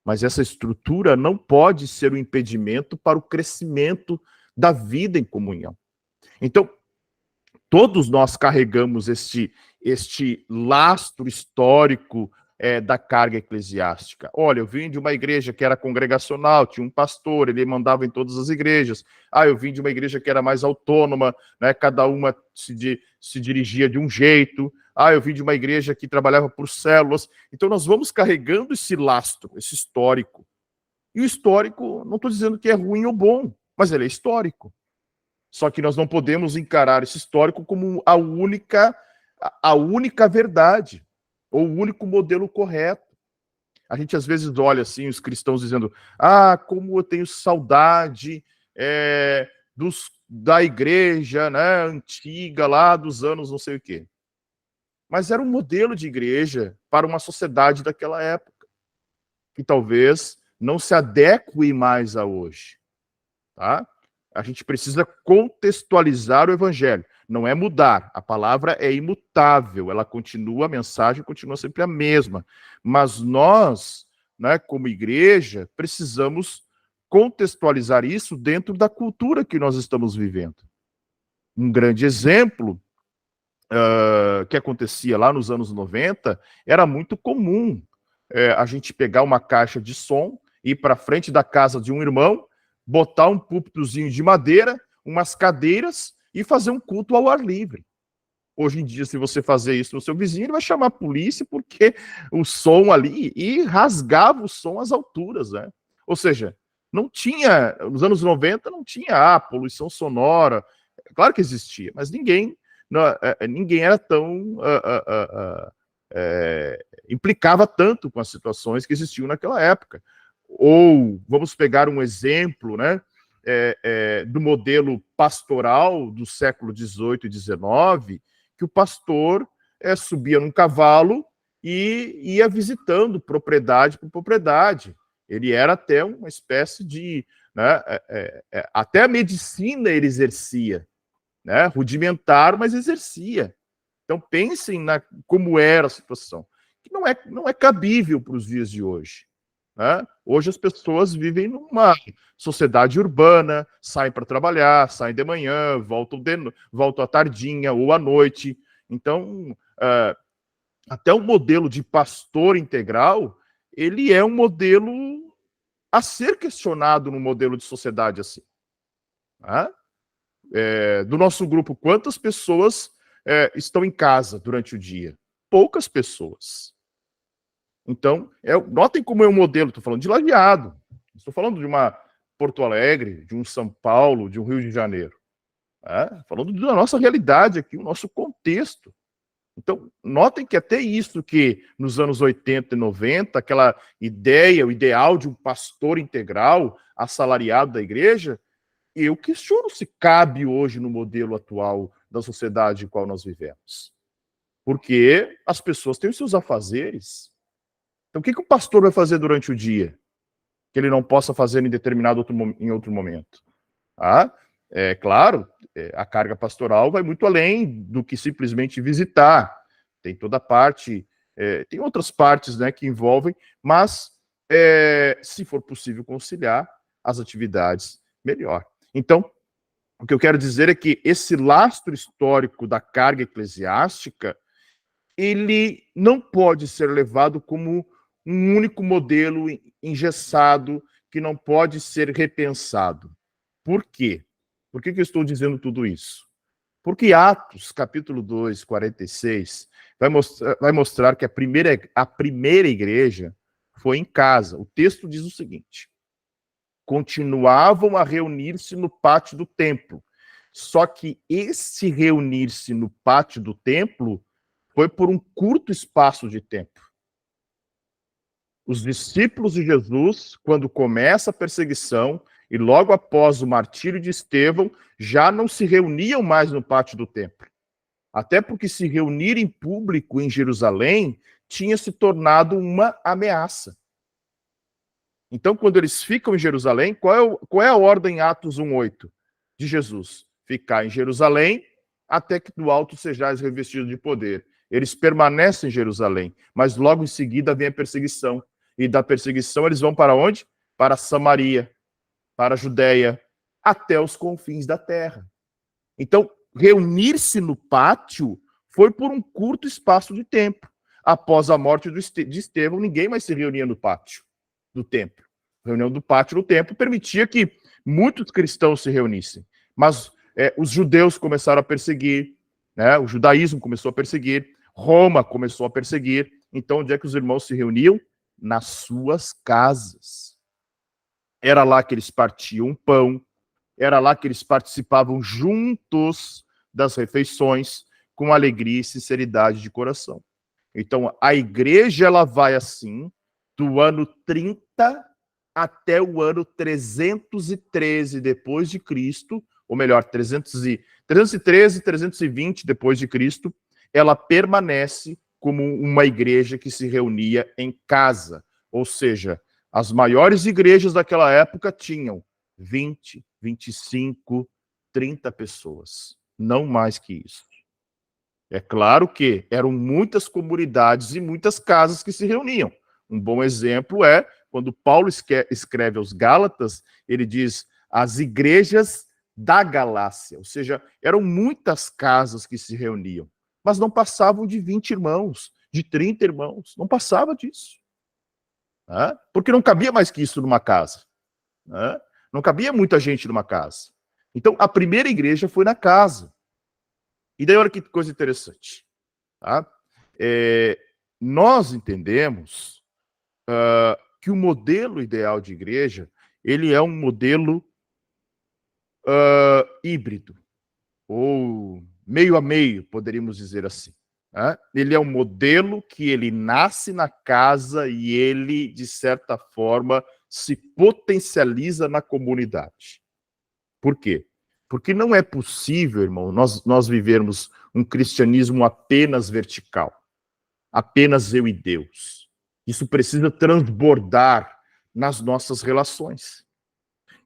mas essa estrutura não pode ser um impedimento para o crescimento da vida em comunhão. Então, todos nós carregamos este lastro histórico da carga eclesiástica. Olha, eu vim de uma igreja que era congregacional, tinha um pastor, ele mandava em todas as igrejas. Eu vim de uma igreja que era mais autônoma, né, cada uma se dirigia de um jeito. Eu vim de uma igreja que trabalhava por células. Então nós vamos carregando esse lastro, esse histórico. E o histórico, não estou dizendo que é ruim ou bom, mas ele é histórico. Só que nós não podemos encarar esse histórico como a única verdade, ou o único modelo correto. A gente às vezes olha assim, os cristãos dizendo, como eu tenho saudade da igreja, né, antiga, lá dos anos não sei o quê. Mas era um modelo de igreja para uma sociedade daquela época, que talvez não se adeque mais a hoje. Tá? A gente precisa contextualizar o evangelho. Não é mudar. A palavra é imutável. Ela continua, a mensagem continua sempre a mesma. Mas nós, né, como igreja, precisamos contextualizar isso dentro da cultura que nós estamos vivendo. Um grande exemplo que acontecia lá nos anos 90, era muito comum a gente pegar uma caixa de som, ir para frente da casa de um irmão, botar um púlpitozinho de madeira, umas cadeiras e fazer um culto ao ar livre. Hoje em dia, se você fazer isso no seu vizinho, ele vai chamar a polícia porque o som ali, e rasgava o som às alturas, né? Ou seja, não tinha, nos anos 90 não tinha poluição sonora, claro que existia, mas ninguém era tão implicava tanto com as situações que existiam naquela época. Ou vamos pegar um exemplo, né, do modelo pastoral do século XVIII e XIX, que o pastor subia num cavalo e ia visitando propriedade por propriedade. Ele era até uma espécie de, né, até a medicina ele exercia, né, rudimentar, mas exercia. Então pensem como era a situação, que não é cabível para os dias de hoje. Né? Hoje as pessoas vivem numa sociedade urbana, saem para trabalhar, saem de manhã, voltam à tardinha ou à noite. Então, até o modelo de pastor integral, ele é um modelo a ser questionado no modelo de sociedade assim. Né? Do nosso grupo, quantas pessoas estão em casa durante o dia? Poucas pessoas. Então, notem como é um modelo, estou falando de Lajeado, estou falando de uma Porto Alegre, de um São Paulo, de um Rio de Janeiro. Falando da nossa realidade aqui, o nosso contexto. Então, notem que até isso que nos anos 80 e 90, aquela ideia, o ideal de um pastor integral, assalariado da igreja, eu questiono se cabe hoje no modelo atual da sociedade em qual nós vivemos. Porque as pessoas têm os seus afazeres. Então, o que o pastor vai fazer durante o dia que ele não possa fazer em outro momento? É claro, a carga pastoral vai muito além do que simplesmente visitar. Tem toda a parte, tem outras partes, né, que envolvem, mas se for possível conciliar as atividades, melhor. Então, o que eu quero dizer é que esse lastro histórico da carga eclesiástica, ele não pode ser levado como um único modelo engessado que não pode ser repensado. Por quê? Por que eu estou dizendo tudo isso? Porque Atos, capítulo 2, 46, vai mostrar que a primeira igreja foi em casa. O texto diz o seguinte: continuavam a reunir-se no pátio do templo. Só que esse reunir-se no pátio do templo foi por um curto espaço de tempo. Os discípulos de Jesus, quando começa a perseguição, e logo após o martírio de Estevão, já não se reuniam mais no pátio do templo. Até porque se reunir em público em Jerusalém tinha se tornado uma ameaça. Então, quando eles ficam em Jerusalém, qual é a ordem em Atos 1:8 de Jesus? Ficar em Jerusalém até que do alto sejais revestido de poder. Eles permanecem em Jerusalém, mas logo em seguida vem a perseguição. E da perseguição eles vão para onde? Para Samaria, para a Judéia, até os confins da terra. Então, reunir-se no pátio foi por um curto espaço de tempo. Após a morte de Estevão, ninguém mais se reunia no pátio do templo. A reunião do pátio do templo permitia que muitos cristãos se reunissem. Mas os judeus começaram a perseguir, né? O judaísmo começou a perseguir, Roma começou a perseguir. Então, onde é que os irmãos se reuniam? Nas suas casas. Era lá que eles partiam pão, era lá que eles participavam juntos das refeições, com alegria e sinceridade de coração. Então, a igreja, ela vai assim, do ano 30 até o ano 313 depois de Cristo, ou melhor, 313, 320 depois de Cristo, ela permanece como uma igreja que se reunia em casa. Ou seja, as maiores igrejas daquela época tinham 20, 25, 30 pessoas. Não mais que isso. É claro que eram muitas comunidades e muitas casas que se reuniam. Um bom exemplo é quando Paulo escreve aos Gálatas, ele diz as igrejas da Galácia, ou seja, eram muitas casas que se reuniam, mas não passavam de 20 irmãos, de 30 irmãos, não passava disso. Né? Porque não cabia mais que isso numa casa. Né? Não cabia muita gente numa casa. Então, a primeira igreja foi na casa. E daí, olha que coisa interessante. Tá? Nós entendemos que o modelo ideal de igreja, ele é um modelo híbrido, ou meio a meio, poderíamos dizer assim. Né? Ele é um modelo que ele nasce na casa e ele, de certa forma, se potencializa na comunidade. Por quê? Porque não é possível, irmão, nós vivermos um cristianismo apenas vertical. Apenas eu e Deus. Isso precisa transbordar nas nossas relações.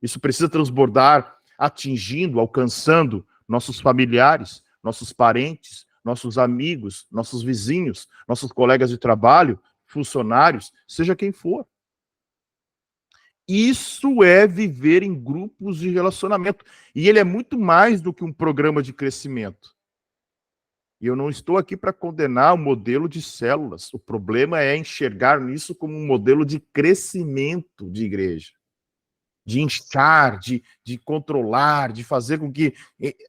Isso precisa transbordar atingindo, alcançando nossos familiares, nossos parentes, nossos amigos, nossos vizinhos, nossos colegas de trabalho, funcionários, seja quem for. Isso é viver em grupos de relacionamento. E ele é muito mais do que um programa de crescimento. E eu não estou aqui para condenar o modelo de células. O problema é enxergar nisso como um modelo de crescimento de igreja. De inchar, de controlar, de fazer com que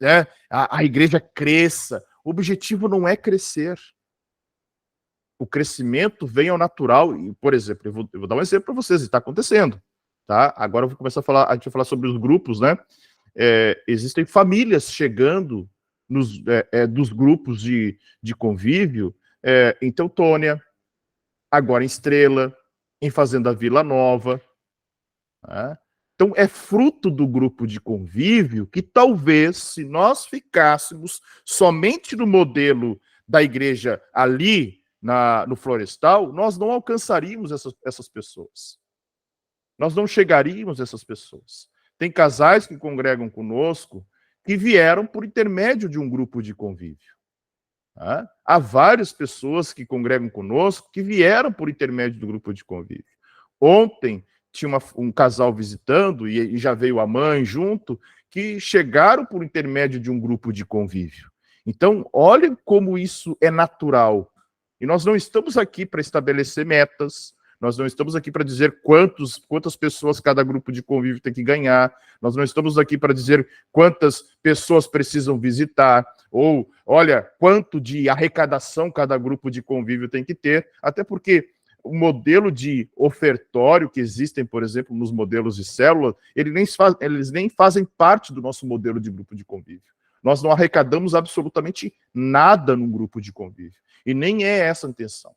né, a igreja cresça. O objetivo não é crescer. O crescimento vem ao natural. E, por exemplo, eu vou dar um exemplo para vocês, está acontecendo. Tá? Agora eu vou começar a gente vai falar sobre os grupos, né? Existem famílias chegando dos grupos de convívio, em Teutônia, agora em Estrela, em Fazenda Vila Nova. Né? Então, é fruto do grupo de convívio que talvez, se nós ficássemos somente no modelo da igreja ali, no Florestal, nós não alcançaríamos essas pessoas. Nós não chegaríamos a essas pessoas. Tem casais que congregam conosco que vieram por intermédio de um grupo de convívio. Tá? Há várias pessoas que congregam conosco que vieram por intermédio do grupo de convívio. Ontem tinha um casal visitando e já veio a mãe junto, que chegaram por intermédio de um grupo de convívio. Então, olhem como isso é natural. E nós não estamos aqui para estabelecer metas, nós não estamos aqui para dizer quantas pessoas cada grupo de convívio tem que ganhar. Nós não estamos aqui para dizer quantas pessoas precisam visitar. Ou, olha, quanto de arrecadação cada grupo de convívio tem que ter. Até porque o modelo de ofertório que existem, por exemplo, nos modelos de célula, eles nem fazem parte do nosso modelo de grupo de convívio. Nós não arrecadamos absolutamente nada num grupo de convívio. E nem é essa a intenção.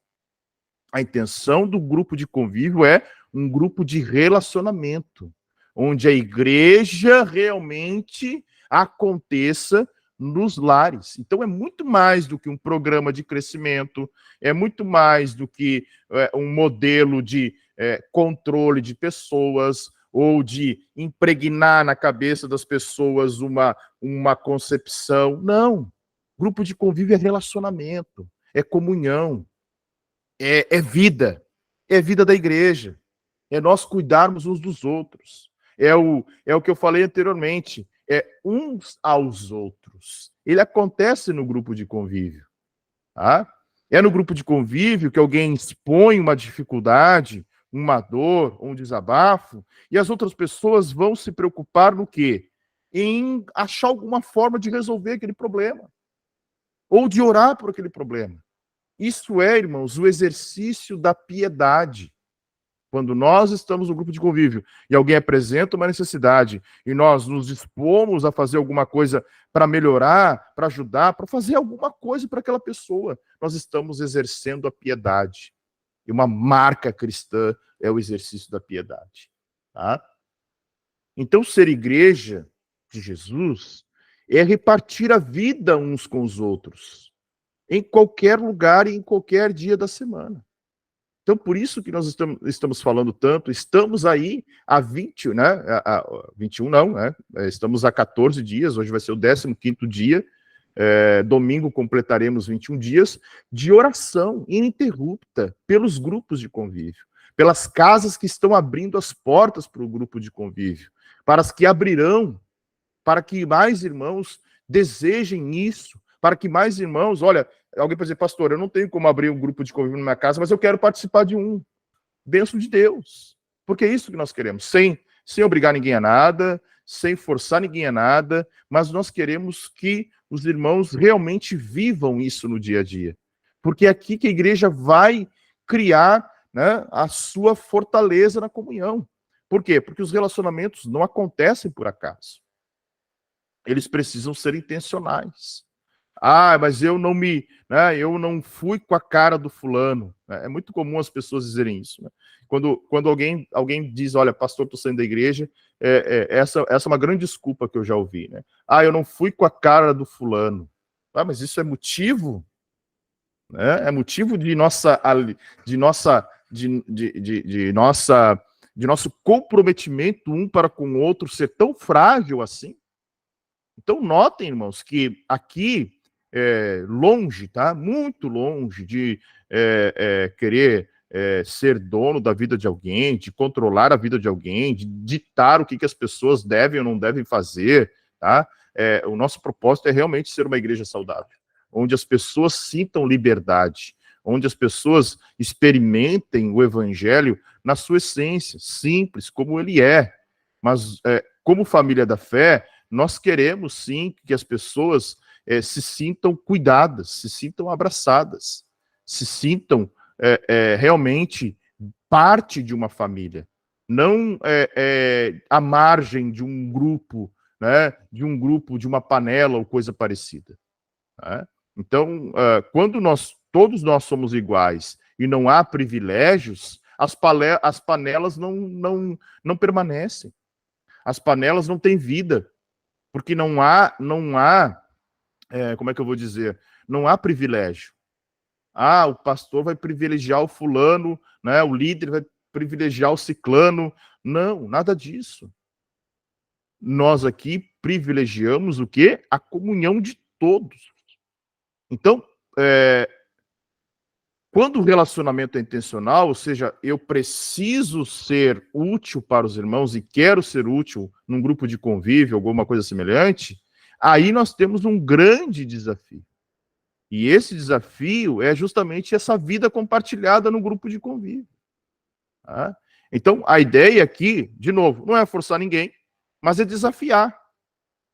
A intenção do grupo de convívio é um grupo de relacionamento, onde a igreja realmente aconteça nos lares. Então é muito mais do que um programa de crescimento, é muito mais do que um modelo de controle de pessoas ou de impregnar na cabeça das pessoas uma concepção. Não. Grupo de convívio é relacionamento, é comunhão. É vida da igreja, é nós cuidarmos uns dos outros, é o que eu falei anteriormente, é uns aos outros. Ele acontece no grupo de convívio. Tá? É no grupo de convívio que alguém expõe uma dificuldade, uma dor, um desabafo, e as outras pessoas vão se preocupar no quê? Em achar alguma forma de resolver aquele problema, ou de orar por aquele problema. Isso é, irmãos, o exercício da piedade. Quando nós estamos no grupo de convívio e alguém apresenta uma necessidade e nós nos dispomos a fazer alguma coisa para melhorar, para ajudar, para fazer alguma coisa para aquela pessoa, nós estamos exercendo a piedade. E uma marca cristã é o exercício da piedade. Tá? Então, ser igreja de Jesus é repartir a vida uns com os outros, em qualquer lugar e em qualquer dia da semana. Então, por isso que nós estamos falando tanto, estamos aí há 20, né? 21 não, né? Estamos há 14 dias, hoje vai ser o 15º dia, domingo completaremos 21 dias de oração ininterrupta pelos grupos de convívio, pelas casas que estão abrindo as portas para o grupo de convívio, para as que abrirão, para que mais irmãos desejem isso, para que mais irmãos, olha, alguém pode dizer, pastor, eu não tenho como abrir um grupo de convívio na minha casa, mas eu quero participar de um. Bênção de Deus. Porque é isso que nós queremos, sem obrigar ninguém a nada, sem forçar ninguém a nada, mas nós queremos que os irmãos realmente vivam isso no dia a dia. Porque é aqui que a igreja vai criar, né, a sua fortaleza na comunhão. Por quê? Porque os relacionamentos não acontecem por acaso. Eles precisam ser intencionais. Mas eu eu não fui com a cara do fulano. É muito comum as pessoas dizerem isso, né? Quando alguém diz, olha, pastor, estou saindo da igreja, essa é uma grande desculpa que eu já ouvi, né? Eu não fui com a cara do fulano. Mas isso é motivo, né? É motivo de nosso comprometimento um para com o outro ser tão frágil assim? Então, notem, irmãos, que aqui, longe, tá? Muito longe de querer ser dono da vida de alguém, de controlar a vida de alguém, de ditar o que as pessoas devem ou não devem fazer, tá? O nosso propósito é realmente ser uma igreja saudável, onde as pessoas sintam liberdade, onde as pessoas experimentem o evangelho na sua essência, simples, como ele é. Mas, como família da fé, nós queremos, sim, que as pessoas se sintam cuidadas, se sintam abraçadas, se sintam realmente parte de uma família, não à margem de um grupo, né, de uma panela ou coisa parecida. Né? Então, quando todos nós somos iguais e não há privilégios, as panelas não permanecem, as panelas não têm vida. Porque não há, como é que eu vou dizer? Não há privilégio. O pastor vai privilegiar o fulano, né? O líder vai privilegiar o ciclano. Não, nada disso. Nós aqui privilegiamos o quê? A comunhão de todos. Então, quando o relacionamento é intencional, ou seja, eu preciso ser útil para os irmãos e quero ser útil num grupo de convívio, alguma coisa semelhante, aí nós temos um grande desafio. E esse desafio é justamente essa vida compartilhada no grupo de convívio. Tá? Então, a ideia aqui, de novo, não é forçar ninguém, mas é desafiar,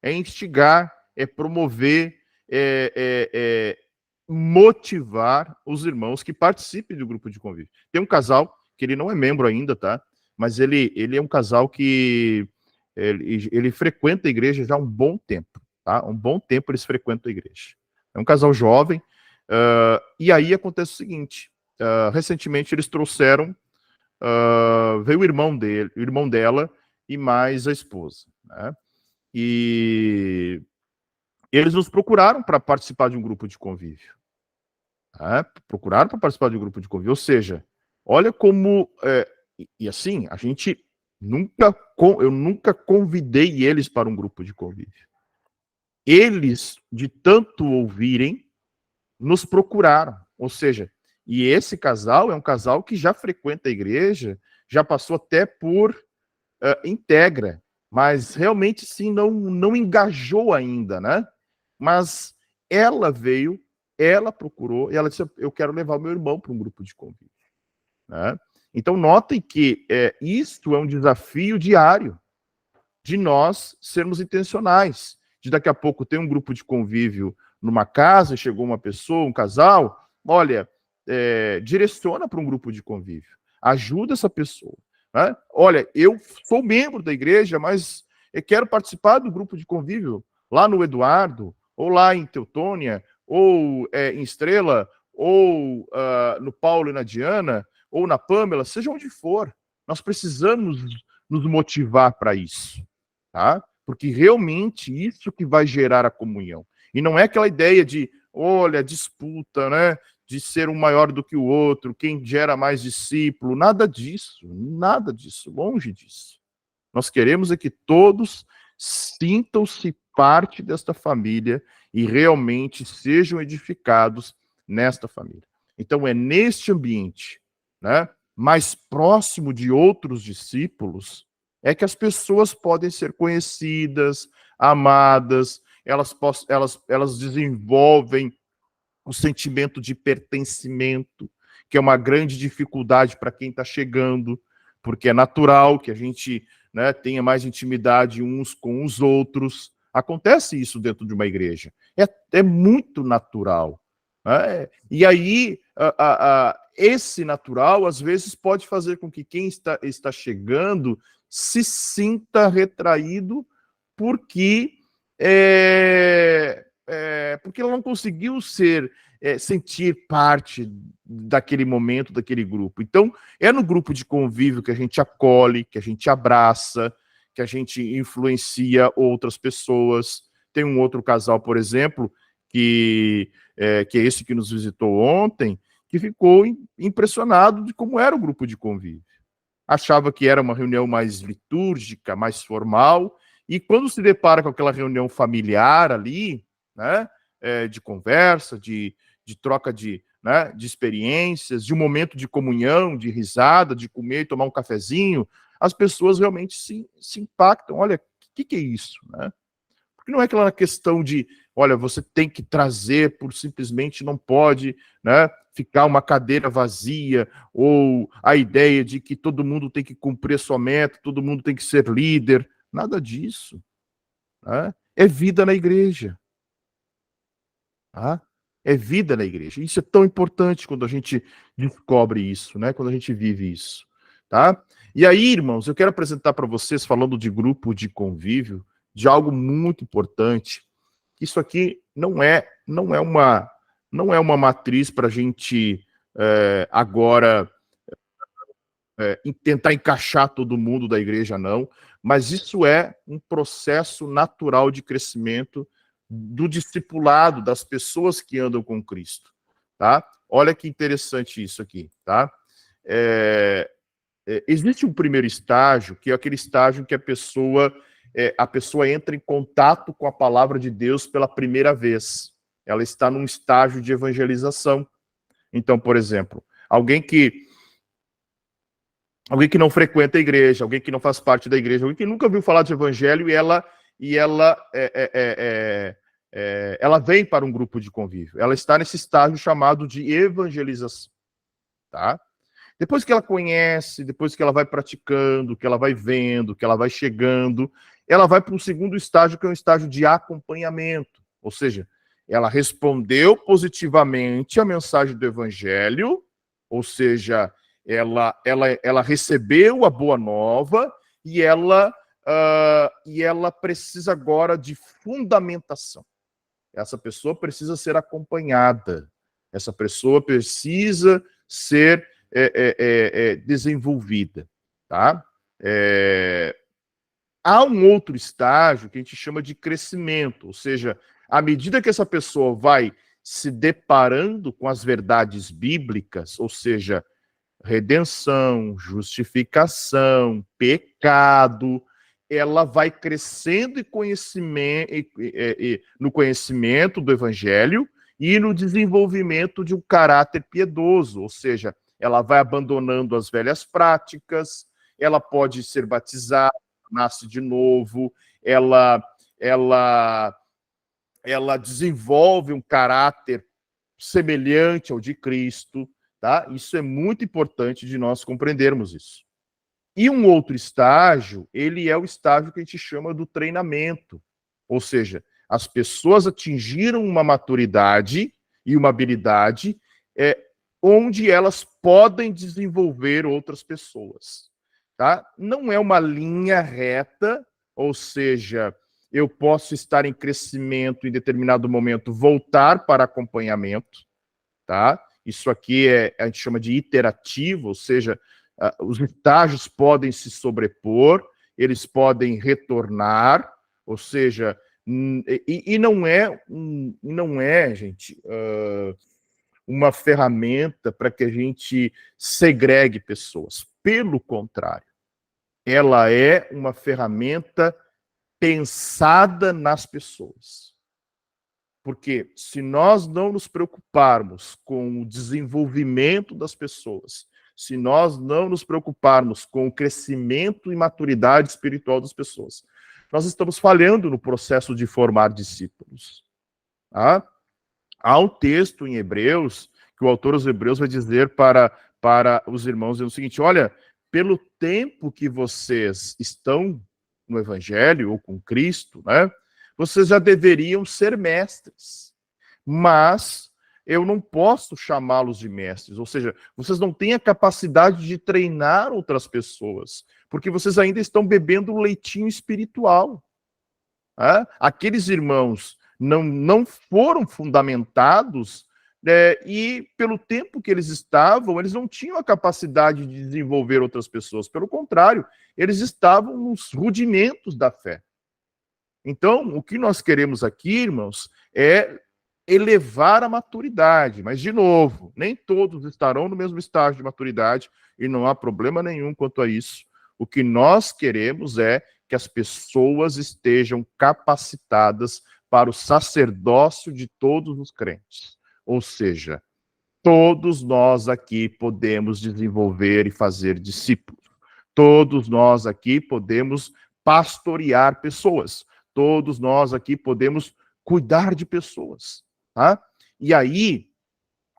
é instigar, é promover, motivar os irmãos que participem do grupo de convívio. Tem um casal, que ele não é membro ainda, tá? Mas ele é um casal que ele frequenta a igreja já há um bom tempo, tá? Um bom tempo eles frequentam a igreja. É um casal jovem, e aí acontece o seguinte, recentemente eles trouxeram, veio o irmão dela e mais a esposa, né? E eles nos procuraram para participar de um grupo de convívio. Procuraram para participar de um grupo de convívio. Ou seja, olha como... e assim, eu nunca convidei eles para um grupo de convívio. Eles, de tanto ouvirem, nos procuraram. Ou seja, e esse casal é um casal que já frequenta a igreja, já passou até por Integra, mas realmente sim, não engajou ainda, né? Mas ela veio, ela procurou, e ela disse, eu quero levar o meu irmão para um grupo de convívio. Né? Então, notem que isto é um desafio diário de nós sermos intencionais. De daqui a pouco ter um grupo de convívio numa casa, chegou uma pessoa, um casal, olha, direciona para um grupo de convívio. Ajuda essa pessoa. Né? Olha, eu sou membro da igreja, mas eu quero participar do grupo de convívio lá no Eduardo, ou lá em Teutônia, ou em Estrela, ou no Paulo e na Diana, ou na Pâmela, seja onde for. Nós precisamos nos motivar para isso. Tá? porque realmente isso que vai gerar a comunhão. E não é aquela ideia de, olha, disputa, né? De ser um maior do que o outro, quem gera mais discípulo, nada disso, longe disso. Nós queremos é que todos sintam-se parte desta família e realmente sejam edificados nesta família. Então é neste ambiente, né, mais próximo de outros discípulos, é que as pessoas podem ser conhecidas, amadas, elas desenvolvem o sentimento de pertencimento, que é uma grande dificuldade para quem está chegando, porque é natural que a gente, né, tenha mais intimidade uns com os outros. Acontece isso dentro de uma igreja. É muito natural. Né? E aí, esse natural, às vezes, pode fazer com que quem está chegando se sinta retraído porque porque ela não conseguiu sentir parte daquele momento, daquele grupo. Então, é no grupo de convívio que a gente acolhe, que a gente abraça, que a gente influencia outras pessoas. Tem um outro casal, por exemplo, que é esse que nos visitou ontem, que ficou impressionado de como era o grupo de convívio. Achava que era uma reunião mais litúrgica, mais formal, e quando se depara com aquela reunião familiar ali, né, de conversa, de troca né, de experiências, de um momento de comunhão, de risada, de comer e tomar um cafezinho, as pessoas realmente se impactam. Olha, o que é isso? Né? Porque não é aquela questão de, olha, você tem que trazer, por simplesmente não pode, né, ficar uma cadeira vazia, ou a ideia de que todo mundo tem que cumprir a sua meta, todo mundo tem que ser líder. Nada disso. Né? É vida na igreja. Tá? É vida na igreja. Isso é tão importante quando a gente descobre isso, né? Quando a gente vive isso. Tá? E aí, irmãos, eu quero apresentar para vocês, falando de grupo de convívio, de algo muito importante. Isso aqui não é uma matriz para a gente agora tentar encaixar todo mundo da igreja, não, mas isso é um processo natural de crescimento do discipulado, das pessoas que andam com Cristo, tá? Olha que interessante isso aqui, tá? Existe um primeiro estágio, que é aquele estágio em que a pessoa entra em contato com a palavra de Deus pela primeira vez. Ela está num estágio de evangelização. Então, por exemplo, alguém que não frequenta a igreja, alguém que não faz parte da igreja, alguém que nunca ouviu falar de evangelho ela vem para um grupo de convívio. Ela está nesse estágio chamado de evangelização, tá? Depois que ela conhece, depois que ela vai praticando, que ela vai vendo, que ela vai chegando, ela vai para um segundo estágio, que é um estágio de acompanhamento. Ou seja, ela respondeu positivamente a mensagem do evangelho, ou seja, ela recebeu a boa nova e ela precisa agora de fundamentação. Essa pessoa precisa ser acompanhada. Essa pessoa precisa ser desenvolvida. Tá? Há um outro estágio que a gente chama de crescimento, ou seja, à medida que essa pessoa vai se deparando com as verdades bíblicas, ou seja, redenção, justificação, pecado, ela vai crescendo no conhecimento do evangelho e no desenvolvimento de um caráter piedoso, ou seja, ela vai abandonando as velhas práticas, ela pode ser batizada, nasce de novo, ela desenvolve um caráter semelhante ao de Cristo, tá? Isso é muito importante de nós compreendermos isso. E um outro estágio, ele é o estágio que a gente chama do treinamento, ou seja, as pessoas atingiram uma maturidade e uma habilidade onde elas podem desenvolver outras pessoas, tá? Não é uma linha reta, ou seja, eu posso estar em crescimento em determinado momento, voltar para acompanhamento, tá? Isso aqui a gente chama de iterativo, ou seja, os estágios podem se sobrepor, eles podem retornar, Ou seja, não é, gente, uma ferramenta para que a gente segregue pessoas. Pelo contrário, ela é uma ferramenta pensada nas pessoas. Porque se nós não nos preocuparmos com o desenvolvimento das pessoas, se nós não nos preocuparmos com o crescimento e maturidade espiritual das pessoas, nós estamos falhando no processo de formar discípulos. Tá? Há um texto em Hebreus, que o autor dos Hebreus vai dizer para os irmãos o seguinte: olha, pelo tempo que vocês estão no Evangelho ou com Cristo, né, vocês já deveriam ser mestres. Mas eu não posso chamá-los de mestres. Ou seja, vocês não têm a capacidade de treinar outras pessoas, porque vocês ainda estão bebendo o leitinho espiritual. Aqueles irmãos não foram fundamentados, e pelo tempo que eles estavam, eles não tinham a capacidade de desenvolver outras pessoas. Pelo contrário, eles estavam nos rudimentos da fé. Então, o que nós queremos aqui, irmãos, é elevar a maturidade. Mas, de novo, nem todos estarão no mesmo estágio de maturidade e não há problema nenhum quanto a isso. O que nós queremos é que as pessoas estejam capacitadas para o sacerdócio de todos os crentes. Ou seja, todos nós aqui podemos desenvolver e fazer discípulos. Todos nós aqui podemos pastorear pessoas. Todos nós aqui podemos cuidar de pessoas. Tá? E aí,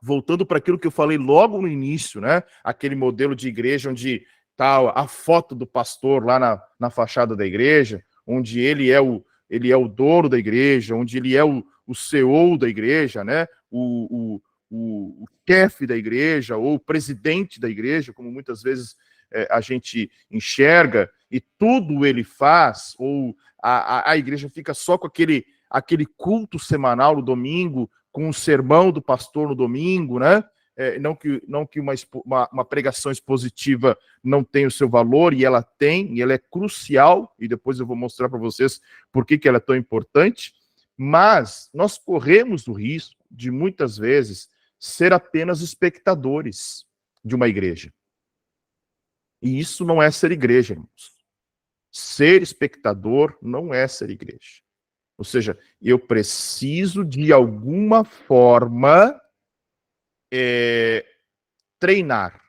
voltando para aquilo que eu falei logo no início, né? Aquele modelo de igreja onde tá a foto do pastor lá na fachada da igreja, onde ele é o dono da igreja, onde ele é o CEO da igreja, né? O chefe da igreja, ou o presidente da igreja, como muitas vezes a gente enxerga, e tudo ele faz, ou a igreja fica só com aquele culto semanal no domingo, com o sermão do pastor no domingo, né? Não que uma pregação expositiva não tenha o seu valor, e ela tem, e ela é crucial, e depois eu vou mostrar para vocês por que ela é tão importante, mas nós corremos o risco de, muitas vezes, ser apenas espectadores de uma igreja. E isso não é ser igreja, irmãos. Ser espectador não é ser igreja. Ou seja, eu preciso, de alguma forma, treinar,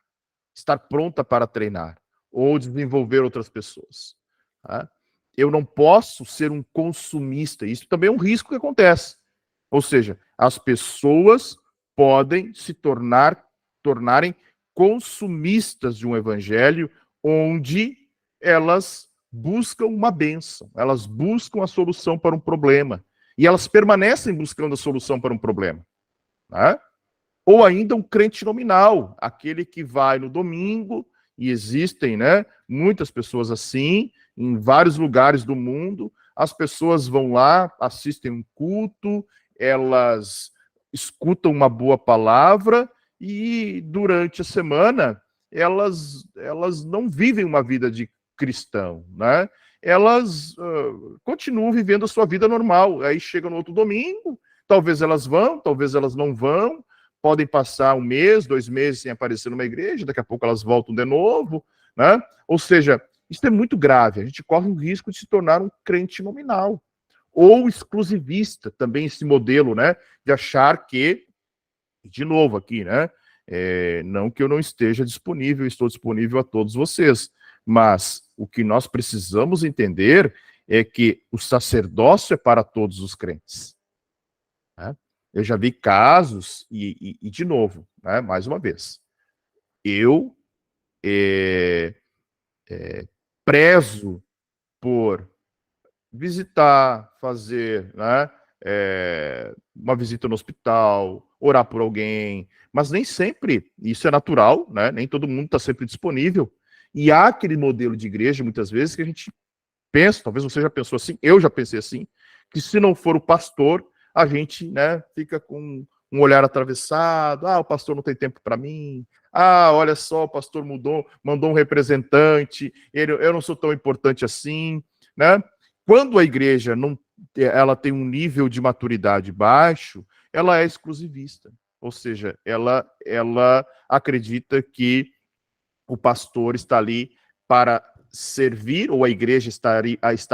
estar pronta para treinar, ou desenvolver outras pessoas. Tá? Eu não posso ser um consumista. Isso também é um risco que acontece. Ou seja, as pessoas podem se tornarem consumistas de um evangelho onde elas buscam uma bênção, elas buscam a solução para um problema, e elas permanecem buscando a solução para um problema. Né? Ou ainda um crente nominal, aquele que vai no domingo, e existem, né, muitas pessoas assim, em vários lugares do mundo. As pessoas vão lá, assistem um culto, elas escutam uma boa palavra, e durante a semana elas não vivem uma vida de cristão, né? Elas continuam vivendo a sua vida normal. Aí chega no outro domingo, talvez elas vão, talvez elas não vão, podem passar 1 mês, 2 meses sem aparecer numa igreja, daqui a pouco elas voltam de novo, né? Ou seja, isso é muito grave. A gente corre o risco de se tornar um crente nominal ou exclusivista, também esse modelo, né, de achar que, de novo aqui, né, não que eu não esteja disponível, estou disponível a todos vocês, mas o que nós precisamos entender é que o sacerdócio é para todos os crentes. Né? Eu já vi casos, e de novo, né, mais uma vez, eu prezo por visitar, fazer, né, uma visita no hospital, orar por alguém, mas nem sempre isso é natural, né? Nem todo mundo está sempre disponível. E há aquele modelo de igreja, muitas vezes, que a gente pensa, talvez você já pensou assim, eu já pensei assim, que se não for o pastor, a gente, né, fica com um olhar atravessado. O pastor não tem tempo para mim. Olha só, o pastor mandou um representante, eu não sou tão importante assim, né? quando a igreja não, ela tem um nível de maturidade baixo, ela é exclusivista. Ou seja, ela acredita que o pastor está ali para servir, ou a igreja está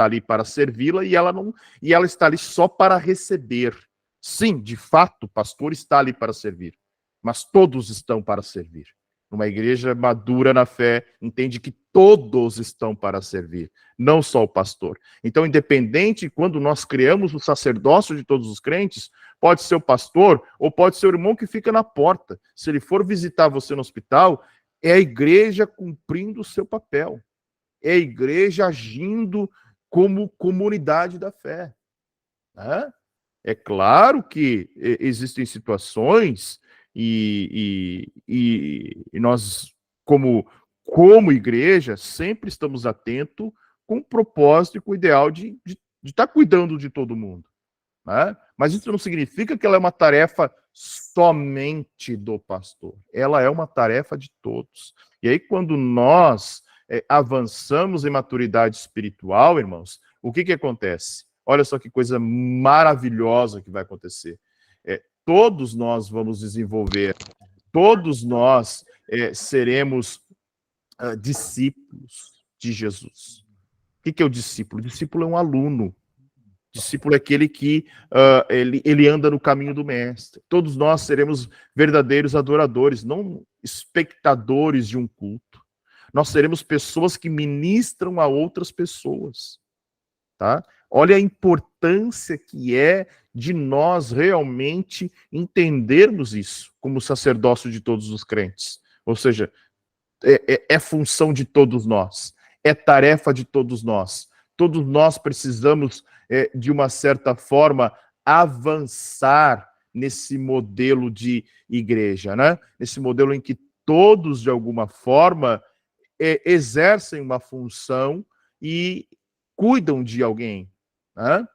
ali para servi-la, e ela está ali só para receber. Sim, de fato, o pastor está ali para servir, mas todos estão para servir. Uma igreja madura na fé entende que todos estão para servir, não só o pastor. Então, independente, quando nós criamos o sacerdócio de todos os crentes, pode ser o pastor ou pode ser o irmão que fica na porta. Se ele for visitar você no hospital, é a igreja cumprindo o seu papel. É a igreja agindo como comunidade da fé. Né? É claro que existem situações e nós, como igreja, sempre estamos atentos com o propósito e com o ideal de estar cuidando de todo mundo. Né? Mas isso não significa que ela é uma tarefa somente do pastor. Ela é uma tarefa de todos. E aí, quando nós avançamos em maturidade espiritual, irmãos, o que acontece? Olha só que coisa maravilhosa que vai acontecer. Todos nós vamos desenvolver, todos nós seremos discípulos de Jesus. O que é o discípulo? O discípulo é um aluno. Discípulo é aquele que ele anda no caminho do mestre. Todos nós seremos verdadeiros adoradores, não espectadores de um culto. Nós seremos pessoas que ministram a outras pessoas. Tá? Olha a importância que é de nós realmente entendermos isso como sacerdócio de todos os crentes. Ou seja, é função de todos nós, é tarefa de todos nós. Todos nós precisamos, de uma certa forma, avançar nesse modelo de igreja, né? Nesse modelo em que todos, de alguma forma, exercem uma função e cuidam de alguém. Né?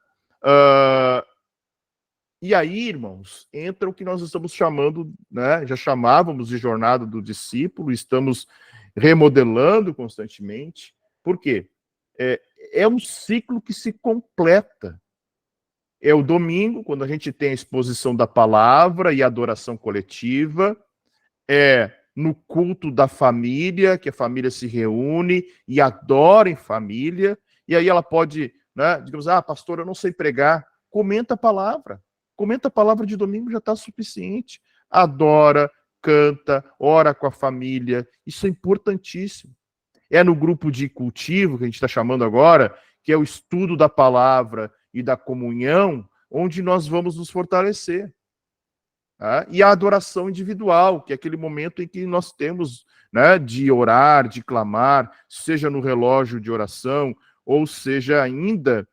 E aí, irmãos, entra o que nós estamos chamando, né? Já chamávamos de jornada do discípulo, estamos remodelando constantemente. Por quê? É um ciclo que se completa. É o domingo, quando a gente tem a exposição da palavra e a adoração coletiva. É no culto da família, que a família se reúne e adora em família. E aí ela pode, né, digamos, pastor, eu não sei pregar. Comenta a palavra. Comenta a palavra de domingo, já está suficiente. Adora, canta, ora com a família. Isso é importantíssimo. É no grupo de cultivo, que a gente está chamando agora, que é o estudo da palavra e da comunhão, onde nós vamos nos fortalecer. Tá? E a adoração individual, que é aquele momento em que nós temos, né, de orar, de clamar, seja no relógio de oração, ou seja ainda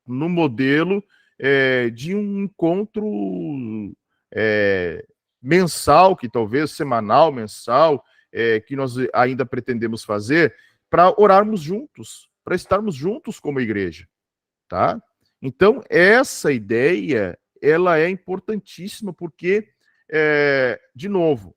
no modelo de um encontro mensal, que talvez semanal, mensal, que nós ainda pretendemos fazer, para orarmos juntos, para estarmos juntos como igreja, tá? Então, essa ideia, ela é importantíssima, porque, de novo,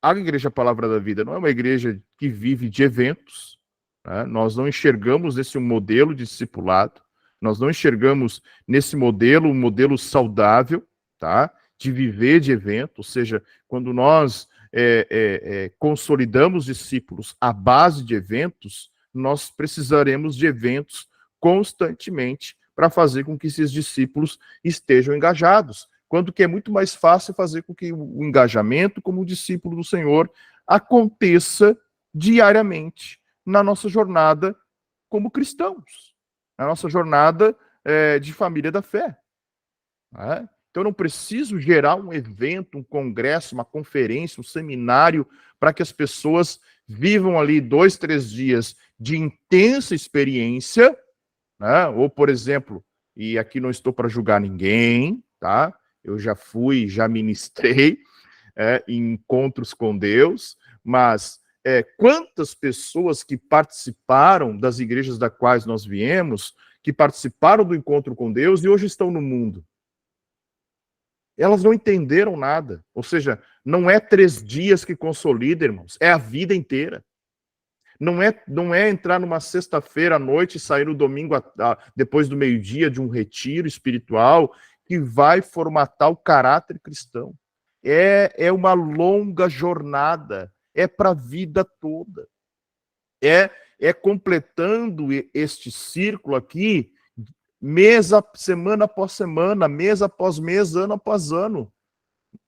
a Igreja Palavra da Vida não é uma igreja que vive de eventos, né? Nós não enxergamos esse modelo de discipulado, nós não enxergamos nesse modelo um modelo saudável, tá? De viver de evento, ou seja, quando nós consolidamos discípulos à base de eventos, nós precisaremos de eventos constantemente para fazer com que esses discípulos estejam engajados. Quando que é muito mais fácil fazer com que o engajamento como discípulo do Senhor aconteça diariamente na nossa jornada como cristãos, na nossa jornada de família da fé. Né? Então, eu não preciso gerar um evento, um congresso, uma conferência, um seminário, para que as pessoas vivam ali 2, 3 dias de intensa experiência, né? Ou, por exemplo, e aqui não estou para julgar ninguém, tá? Eu já fui, já ministrei em encontros com Deus, mas quantas pessoas que participaram das igrejas das quais nós viemos, que participaram do encontro com Deus e hoje estão no mundo? Elas não entenderam nada. Ou seja, não é 3 dias que consolida, irmãos. É a vida inteira. Não é entrar numa sexta-feira à noite e sair no domingo depois do meio-dia de um retiro espiritual que vai formatar o caráter cristão. É uma longa jornada, é para a vida toda. É completando este círculo aqui, semana após semana, mês após mês, ano após ano.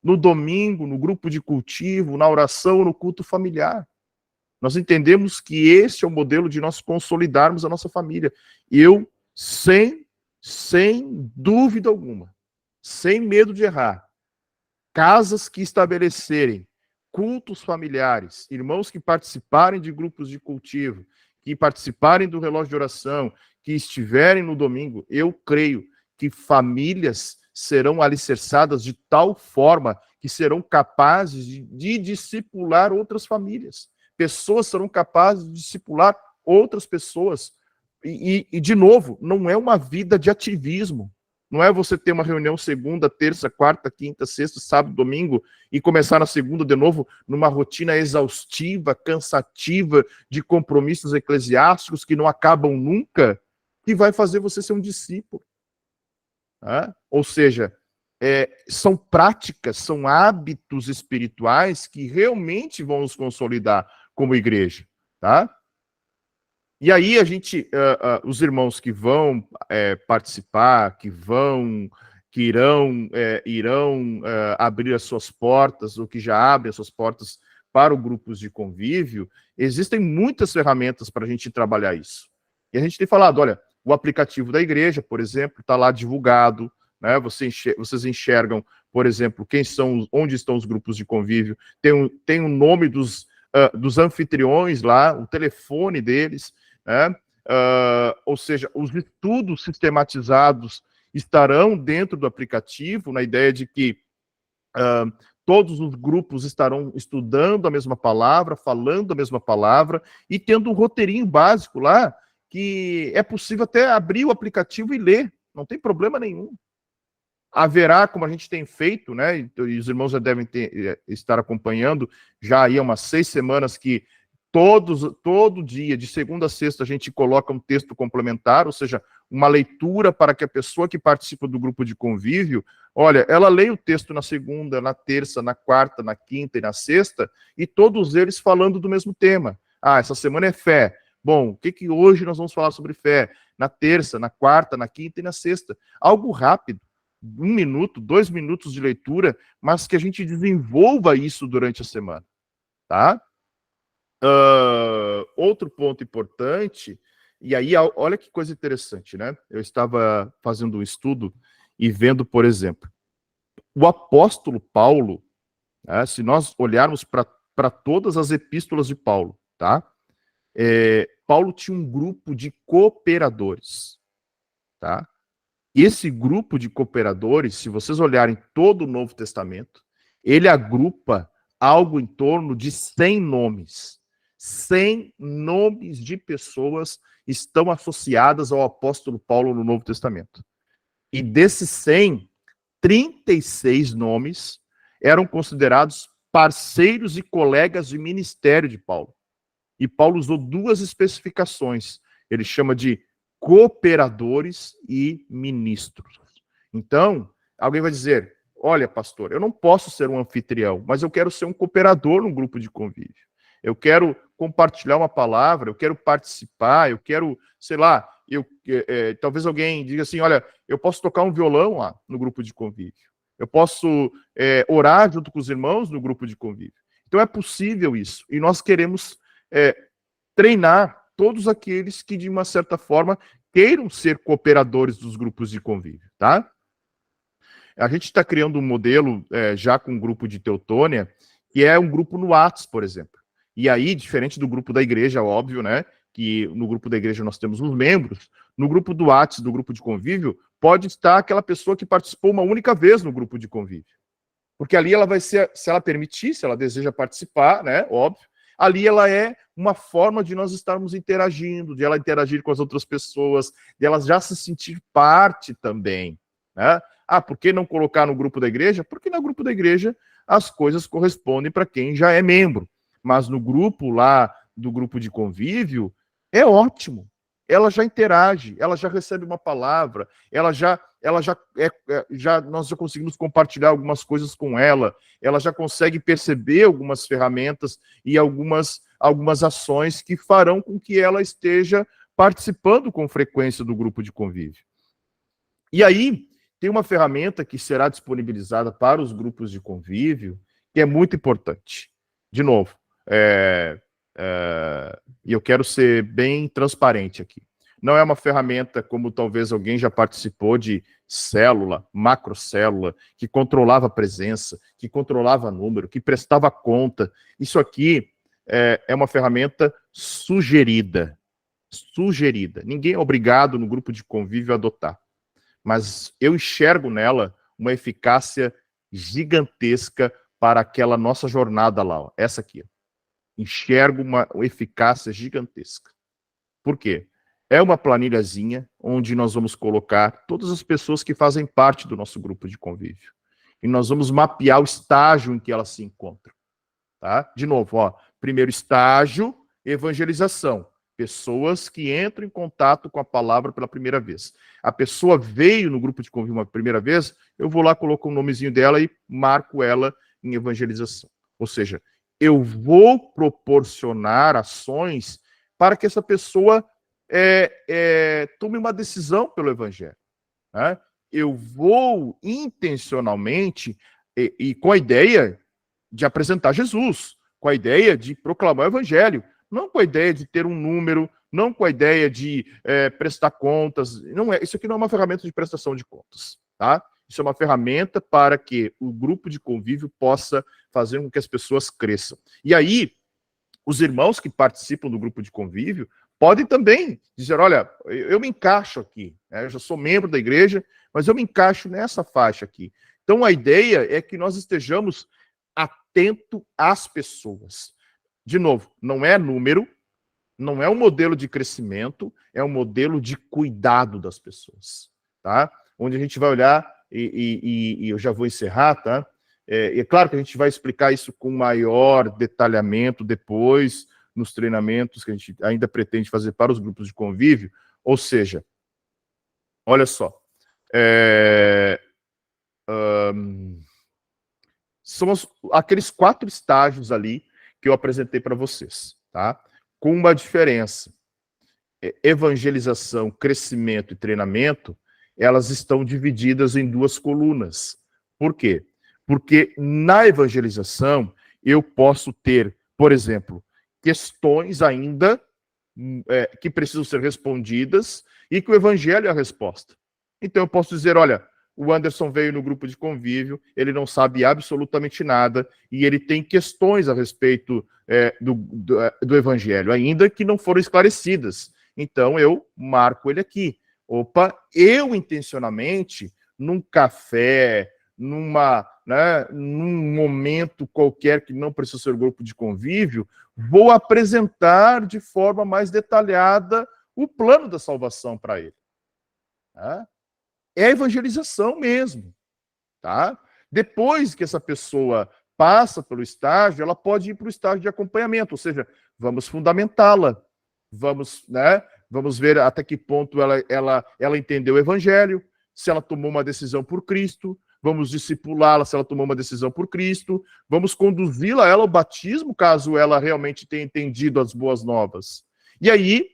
No domingo, no grupo de cultivo, na oração, no culto familiar. Nós entendemos que esse é o modelo de nós consolidarmos a nossa família. E eu, sem dúvida alguma, sem medo de errar, casas que estabelecerem cultos familiares, irmãos que participarem de grupos de cultivo, que participarem do relógio de oração, que estiverem no domingo, eu creio que famílias serão alicerçadas de tal forma que serão capazes de discipular outras famílias. Pessoas serão capazes de discipular outras pessoas. E, de novo, não é uma vida de ativismo. Não é você ter uma reunião segunda, terça, quarta, quinta, sexta, sábado, domingo e começar na segunda de novo numa rotina exaustiva, cansativa de compromissos eclesiásticos que não acabam nunca, que vai fazer você ser um discípulo. Ou seja, são práticas, são hábitos espirituais que realmente vão nos consolidar como igreja, tá? E aí a gente, os irmãos que vão participar, que irão abrir as suas portas, ou que já abrem as suas portas para os grupos de convívio, existem muitas ferramentas para a gente trabalhar isso. E a gente tem falado, olha, o aplicativo da igreja, por exemplo, está lá divulgado, né? Vocês enxergam, por exemplo, onde estão os grupos de convívio, tem o nome dos anfitriões lá, o telefone deles, né? Ou seja, os estudos sistematizados estarão dentro do aplicativo, na ideia de que todos os grupos estarão estudando a mesma palavra, falando a mesma palavra e tendo um roteirinho básico lá, que é possível até abrir o aplicativo e ler, não tem problema nenhum. Haverá, como a gente tem feito, né, e os irmãos já devem estar acompanhando, já aí há umas 6 semanas que todo dia, de segunda a sexta, a gente coloca um texto complementar, ou seja, uma leitura para que a pessoa que participa do grupo de convívio, olha, ela leia o texto na segunda, na terça, na quarta, na quinta e na sexta, e todos eles falando do mesmo tema. Essa semana é fé. Bom, o que hoje nós vamos falar sobre fé? Na terça, na quarta, na quinta e na sexta. Algo rápido. 1 minuto, 2 minutos de leitura, mas que a gente desenvolva isso durante a semana, tá? Outro ponto importante, e aí olha que coisa interessante, né? Eu estava fazendo um estudo e vendo, por exemplo, o apóstolo Paulo, né, se nós olharmos para todas as epístolas de Paulo, tá? Paulo tinha um grupo de cooperadores, tá? E esse grupo de cooperadores, se vocês olharem todo o Novo Testamento, ele agrupa algo em torno de 100 nomes. 100 nomes de pessoas estão associadas ao apóstolo Paulo no Novo Testamento. E desses 100, 36 nomes eram considerados parceiros e colegas de ministério de Paulo. E Paulo usou 2 especificações. Ele chama de cooperadores e ministros. Então, alguém vai dizer, olha, pastor, eu não posso ser um anfitrião, mas eu quero ser um cooperador no grupo de convívio. Eu quero compartilhar uma palavra, eu quero participar, eu quero, sei lá, talvez alguém diga assim, olha, eu posso tocar um violão lá no grupo de convívio. Eu posso orar junto com os irmãos no grupo de convívio. Então é possível isso. E nós queremos treinar todos aqueles que, de uma certa forma, queiram ser cooperadores dos grupos de convívio, tá? A gente está criando um modelo já com um grupo de Teutônia, que é um grupo no Whats, por exemplo. E aí, diferente do grupo da igreja, óbvio, né? Que no grupo da igreja nós temos os membros, no grupo do Whats, do grupo de convívio, pode estar aquela pessoa que participou uma única vez no grupo de convívio. Porque ali ela vai ser, se ela permitir, se ela deseja participar, né? Óbvio, ali ela é uma forma de nós estarmos interagindo, de ela interagir com as outras pessoas, de ela já se sentir parte também, né? Por que não colocar no grupo da igreja? Porque no grupo da igreja as coisas correspondem para quem já é membro. Mas no grupo lá do grupo de convívio, é ótimo. Ela já interage, ela já recebe uma palavra, nós já conseguimos compartilhar algumas coisas com ela já consegue perceber algumas ferramentas e algumas ações que farão com que ela esteja participando com frequência do grupo de convívio. E aí, tem uma ferramenta que será disponibilizada para os grupos de convívio, que é muito importante. De novo, e eu quero ser bem transparente aqui. Não é uma ferramenta como talvez alguém já participou de célula, macrocélula, que controlava a presença, que controlava número, que prestava conta. Isso aqui é uma ferramenta sugerida. Sugerida. Ninguém é obrigado no grupo de convívio a adotar. Mas eu enxergo nela uma eficácia gigantesca para aquela nossa jornada lá. Ó. Essa aqui. Ó. Enxergo uma eficácia gigantesca. Por quê? É uma planilhazinha onde nós vamos colocar todas as pessoas que fazem parte do nosso grupo de convívio. E nós vamos mapear o estágio em que elas se encontram. Tá? De novo, ó, primeiro estágio, evangelização. Pessoas que entram em contato com a palavra pela primeira vez. A pessoa veio no grupo de convívio uma primeira vez, eu vou lá, coloco o nomezinho dela e marco ela em evangelização. Ou seja, eu vou proporcionar ações para que essa pessoa tome uma decisão pelo evangelho. Né? Eu vou intencionalmente e com a ideia de apresentar Jesus, com a ideia de proclamar o evangelho, não com a ideia de ter um número, não com a ideia de prestar contas. Isso aqui não é uma ferramenta de prestação de contas. Tá? Isso é uma ferramenta para que o grupo de convívio possa fazer com que as pessoas cresçam. E aí, os irmãos que participam do grupo de convívio podem também dizer, olha, eu me encaixo aqui, né? Eu já sou membro da igreja, mas eu me encaixo nessa faixa aqui. Então, a ideia é que nós estejamos atento às pessoas. De novo, não é número, não é um modelo de crescimento, é um modelo de cuidado das pessoas, tá? Onde a gente vai olhar, e eu já vou encerrar, tá? É claro que a gente vai explicar isso com maior detalhamento depois, nos treinamentos que a gente ainda pretende fazer para os grupos de convívio. Ou seja, olha só, são aqueles 4 estágios ali que eu apresentei para vocês, tá? Com uma diferença. Evangelização, crescimento e treinamento, elas estão divididas em 2 colunas. Por quê? Porque na evangelização eu posso ter, por exemplo, questões ainda que precisam ser respondidas e que o evangelho é a resposta. Então eu posso dizer, olha, o Anderson veio no grupo de convívio, ele não sabe absolutamente nada e ele tem questões a respeito do evangelho, ainda que não foram esclarecidas. Então eu marco ele aqui. Opa, eu intencionalmente, num café, num momento qualquer que não precisa ser grupo de convívio, vou apresentar de forma mais detalhada o plano da salvação para ele. Tá? É a evangelização mesmo. Tá? Depois que essa pessoa passa pelo estágio, ela pode ir para o estágio de acompanhamento, ou seja, vamos fundamentá-la, vamos ver até que ponto ela entendeu o evangelho, se ela tomou uma decisão por Cristo, vamos discipulá-la se ela tomou uma decisão por Cristo, vamos conduzi-la ao batismo, caso ela realmente tenha entendido as boas novas. E aí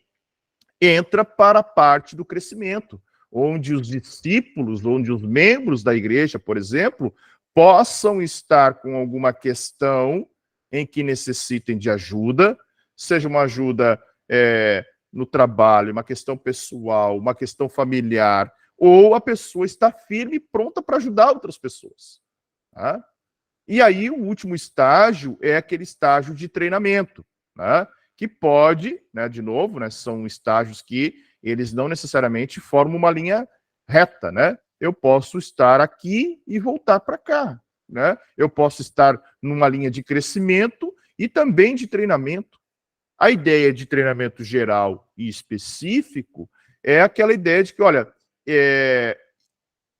entra para a parte do crescimento, onde os discípulos, onde os membros da igreja, por exemplo, possam estar com alguma questão em que necessitem de ajuda, seja uma ajuda no trabalho, uma questão pessoal, uma questão familiar, ou a pessoa está firme e pronta para ajudar outras pessoas. Tá? E aí o último estágio é aquele estágio de treinamento, né? Que pode, de novo, são estágios que eles não necessariamente formam uma linha reta, né? Eu posso estar aqui e voltar para cá, né? Eu posso estar numa linha de crescimento e também de treinamento. A ideia de treinamento geral e específico é aquela ideia de que, olha,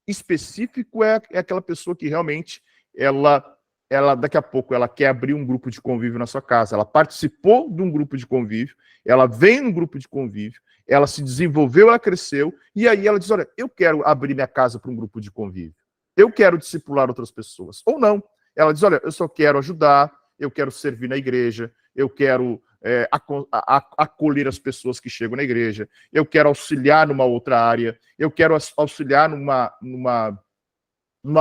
específico é aquela pessoa que realmente ela ela daqui a pouco ela quer abrir um grupo de convívio na sua casa, ela participou de um grupo de convívio, ela vem num grupo de convívio, ela se desenvolveu, ela cresceu, e aí ela diz, olha, eu quero abrir minha casa para um grupo de convívio, eu quero discipular outras pessoas, ou não, ela diz, olha, eu só quero ajudar, eu quero servir na igreja, eu quero acolher as pessoas que chegam na igreja, eu quero auxiliar numa outra área, eu quero auxiliar numa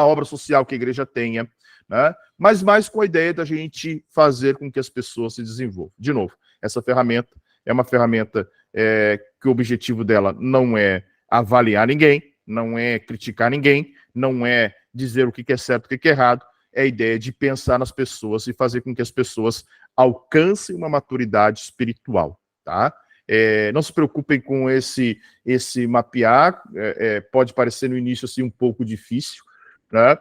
obra social que a igreja tenha, né? Mas mais com a ideia da gente fazer com que as pessoas se desenvolvam. De novo, essa ferramenta é uma ferramenta que o objetivo dela não é avaliar ninguém, não é criticar ninguém, não é dizer o que é certo e o que é errado, é a ideia de pensar nas pessoas e fazer com que as pessoas alcancem uma maturidade espiritual, tá? Não se preocupem com esse mapear, pode parecer no início assim um pouco difícil, né?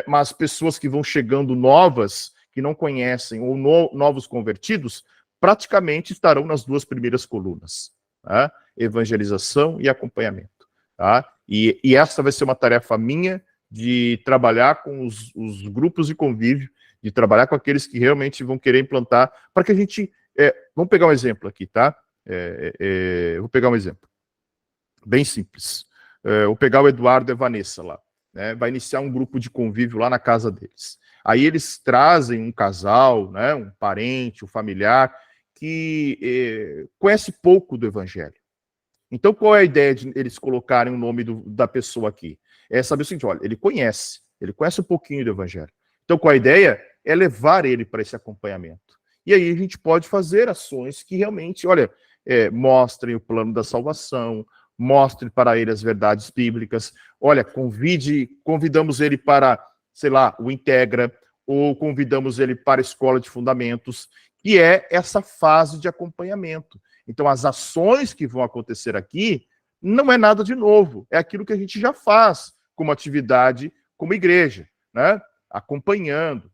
Mas pessoas que vão chegando novas, que não conhecem, ou novos convertidos, praticamente estarão nas duas primeiras colunas, tá? Evangelização e acompanhamento, tá? E essa vai ser uma tarefa minha, de trabalhar com os grupos de convívio, de trabalhar com aqueles que realmente vão querer implantar, para que a gente... vamos pegar um exemplo aqui, tá? Vou pegar um exemplo bem simples. Vou pegar o Eduardo e a Vanessa lá, né? Vai iniciar um grupo de convívio lá na casa deles. Aí eles trazem um casal, né? Um parente, um familiar, que conhece pouco do evangelho. Então, qual é a ideia de eles colocarem o nome da pessoa aqui? É saber o seguinte, olha, ele conhece um pouquinho do evangelho. Então, qual a ideia? É levar ele para esse acompanhamento. E aí a gente pode fazer ações que realmente, olha, mostrem o plano da salvação, mostrem para ele as verdades bíblicas, olha, convidamos ele para, sei lá, o Integra, ou convidamos ele para a Escola de Fundamentos, que é essa fase de acompanhamento. Então, as ações que vão acontecer aqui não é nada de novo, é aquilo que a gente já faz como atividade, como igreja, né? Acompanhando,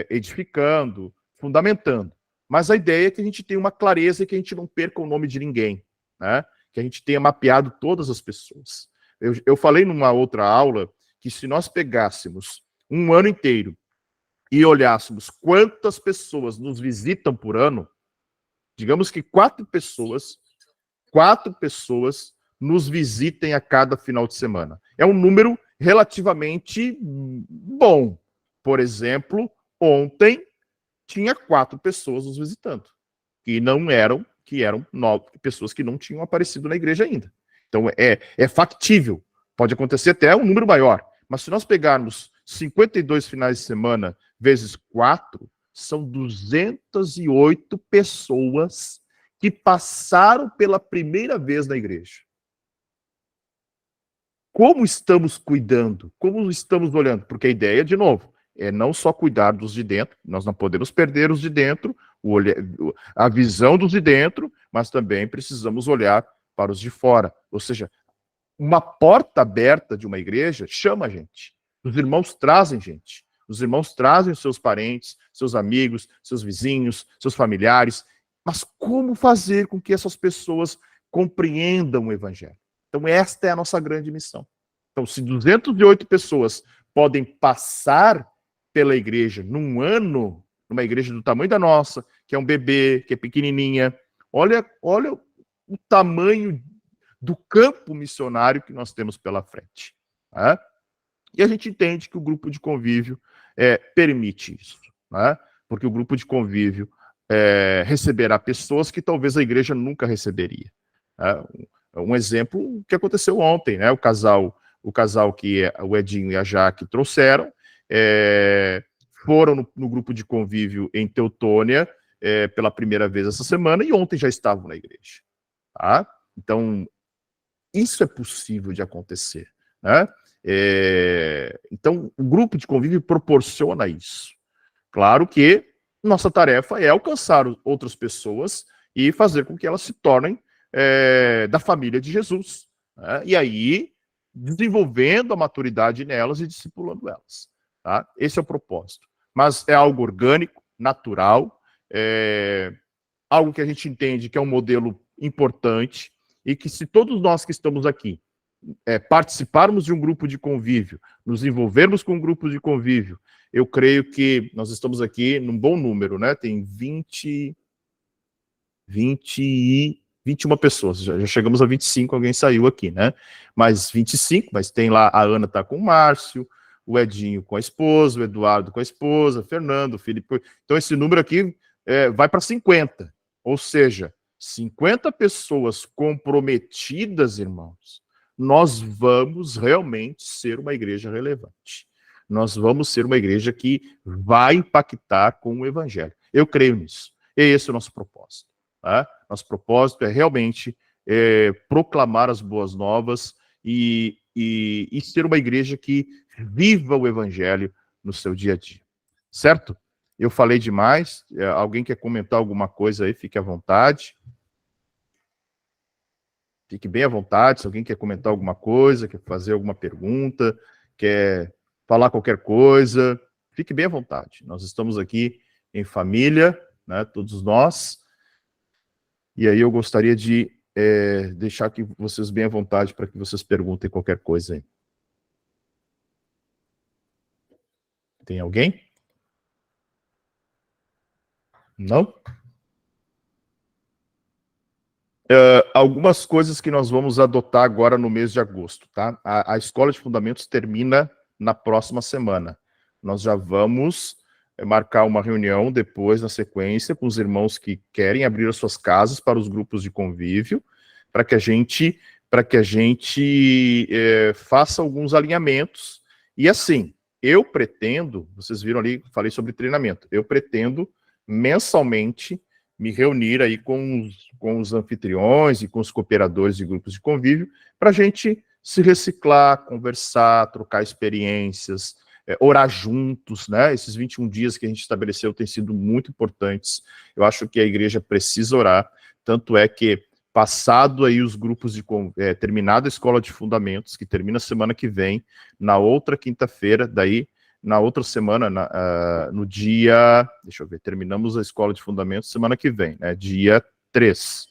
edificando, fundamentando. Mas a ideia é que a gente tenha uma clareza e que a gente não perca o nome de ninguém, né? Que a gente tenha mapeado todas as pessoas. Eu falei numa outra aula que se nós pegássemos um ano inteiro e olhássemos quantas pessoas nos visitam por ano, digamos que 4 pessoas nos visitem a cada final de semana. É um número relativamente bom. Por exemplo, ontem tinha 4 pessoas nos visitando, que eram 9 pessoas que não tinham aparecido na igreja ainda. Então é factível, pode acontecer até um número maior, mas se nós pegarmos 52 finais de semana vezes 4, são 208 pessoas que passaram pela primeira vez na igreja. Como estamos cuidando? Como estamos olhando? Porque a ideia, de novo, é não só cuidar dos de dentro, nós não podemos perder os de dentro, a visão dos de dentro, mas também precisamos olhar para os de fora. Ou seja, uma porta aberta de uma igreja chama a gente. Os irmãos trazem gente. Os irmãos trazem os seus parentes, seus amigos, seus vizinhos, seus familiares. Mas como fazer com que essas pessoas compreendam o evangelho? Então, esta é a nossa grande missão. Então, se 208 pessoas podem passar pela igreja num ano, numa igreja do tamanho da nossa, que é um bebê, que é pequenininha, olha o tamanho do campo missionário que nós temos pela frente. Né? E a gente entende que o grupo de convívio permite isso, né? Porque o grupo de convívio receberá pessoas que talvez a igreja nunca receberia. Né? Um exemplo que aconteceu ontem, né? O casal que o Edinho e a Jaque trouxeram, foram no grupo de convívio em Teutônia pela primeira vez essa semana e ontem já estavam na igreja. Tá? Então, isso é possível de acontecer, né? Então, o grupo de convívio proporciona isso. Claro que nossa tarefa é alcançar outras pessoas e fazer com que elas se tornem da família de Jesus. Né? E aí, desenvolvendo a maturidade nelas e discipulando elas. Tá? Esse é o propósito. Mas é algo orgânico, natural, algo que a gente entende que é um modelo importante e que se todos nós que estamos aqui participarmos de um grupo de convívio, nos envolvermos com um grupo de convívio, eu creio que nós estamos aqui num bom número, né? Tem 21 pessoas, já chegamos a 25, alguém saiu aqui, né? Mas 25, mas tem lá, a Ana tá com o Márcio, o Edinho com a esposa, o Eduardo com a esposa, Fernando, o Felipe. Então esse número aqui vai para 50, ou seja, 50 pessoas comprometidas, irmãos, nós vamos realmente ser uma igreja relevante. Nós vamos ser uma igreja que vai impactar com o evangelho. Eu creio nisso. E esse é o nosso propósito. Tá? Nosso propósito é realmente proclamar as boas novas e ser uma igreja que viva o evangelho no seu dia a dia. Certo? Eu falei demais. Alguém quer comentar alguma coisa aí? Fique à vontade. Fique bem à vontade. Se alguém quer comentar alguma coisa, quer fazer alguma pergunta, quer falar qualquer coisa, fique bem à vontade. Nós estamos aqui em família, né, todos nós. E aí eu gostaria de deixar aqui vocês bem à vontade para que vocês perguntem qualquer coisa aí. Tem alguém? Não? Algumas coisas que nós vamos adotar agora no mês de agosto, tá? A Escola de Fundamentos termina na próxima semana. Nós já vamos marcar uma reunião depois, na sequência, com os irmãos que querem abrir as suas casas para os grupos de convívio, para que a gente faça alguns alinhamentos. E assim, eu pretendo, vocês viram ali, falei sobre treinamento, eu pretendo mensalmente me reunir aí com os anfitriões e com os cooperadores de grupos de convívio, para a gente se reciclar, conversar, trocar experiências, orar juntos, né? Esses 21 dias que a gente estabeleceu têm sido muito importantes. Eu acho que a igreja precisa orar, tanto é que, passado aí os grupos de terminada a escola de fundamentos, que termina semana que vem, na outra quinta-feira, daí na outra semana, no dia, deixa eu ver, terminamos a escola de fundamentos semana que vem, né, dia 3.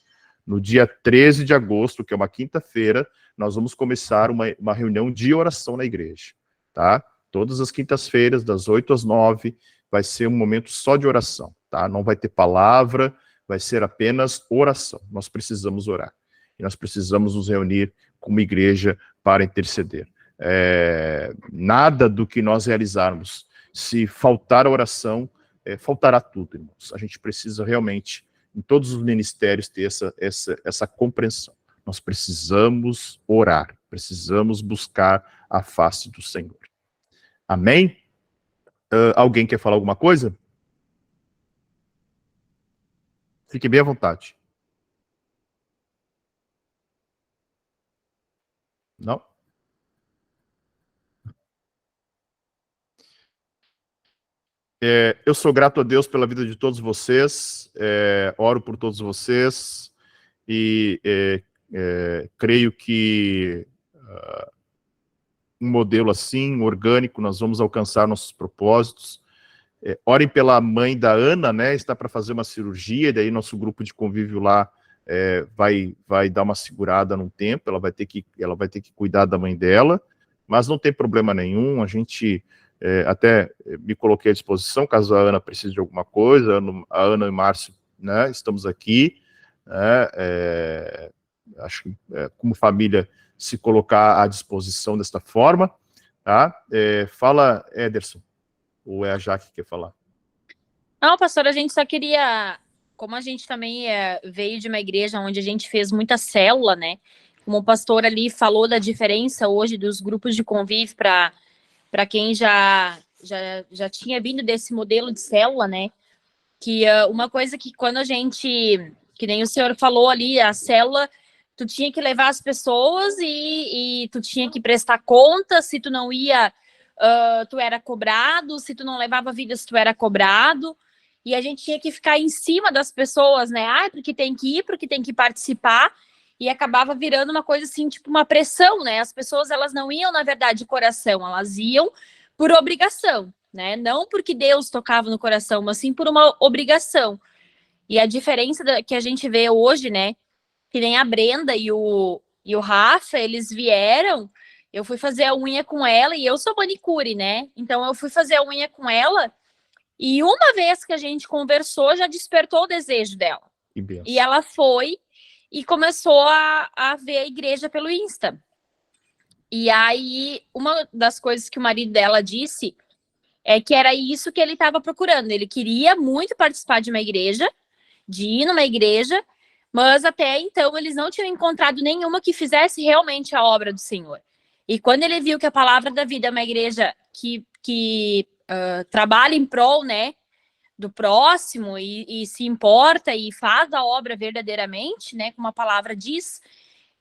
No dia 13 de agosto, que é uma quinta-feira, nós vamos começar uma reunião de oração na igreja, tá? Todas as quintas-feiras, das 8 às 9, vai ser um momento só de oração, tá? Não vai ter palavra, vai ser apenas oração. Nós precisamos orar. E nós precisamos nos reunir como igreja para interceder. Nada do que nós realizarmos, se faltar a oração, faltará tudo, irmãos. A gente precisa realmente, em todos os ministérios, ter essa compreensão. Nós precisamos orar, precisamos buscar a face do Senhor. Amém? Alguém quer falar alguma coisa? Fique bem à vontade. Não? Eu sou grato a Deus pela vida de todos vocês, oro por todos vocês e creio que um modelo assim, orgânico, nós vamos alcançar nossos propósitos. Orem pela mãe da Ana, né? Está para fazer uma cirurgia, e daí nosso grupo de convívio lá vai dar uma segurada num tempo, ela vai ter que cuidar da mãe dela, mas não tem problema nenhum, a gente até me coloquei à disposição, caso a Ana precise de alguma coisa, a Ana e o Márcio, né, estamos aqui, acho que como família se colocar à disposição desta forma, tá? Fala, Ederson, ou é a Jaque que quer falar? Não, pastor, a gente só queria, como a gente também veio de uma igreja onde a gente fez muita célula, né, como o pastor ali falou da diferença hoje dos grupos de convívio para quem já tinha vindo desse modelo de célula, né? Que uma coisa que quando a gente, que nem o senhor falou ali, a célula, tu tinha que levar as pessoas e tu tinha que prestar conta, se tu não ia, tu era cobrado, se tu não levava vidas, tu era cobrado, e a gente tinha que ficar em cima das pessoas, né? Porque tem que ir, porque tem que participar, e acabava virando uma coisa assim, tipo uma pressão, né? As pessoas, elas não iam, na verdade, de coração, elas iam por obrigação, né? Não porque Deus tocava no coração, mas sim por uma obrigação. E a diferença que a gente vê hoje, né? Que nem a Brenda e o e o Rafa, eles vieram, eu fui fazer a unha com ela, e eu sou manicure, né? Então eu fui fazer a unha com ela, e uma vez que a gente conversou, já despertou o desejo dela. Que benção. E ela foi e começou a ver a igreja pelo Insta. E aí, uma das coisas que o marido dela disse é que era isso que ele estava procurando. Ele queria muito participar de uma igreja, de ir numa igreja, mas até então eles não tinham encontrado nenhuma que fizesse realmente a obra do Senhor. E quando ele viu que a Palavra da Vida é uma igreja que trabalha em prol, né, do próximo e se importa e faz a obra verdadeiramente, né, como a palavra diz,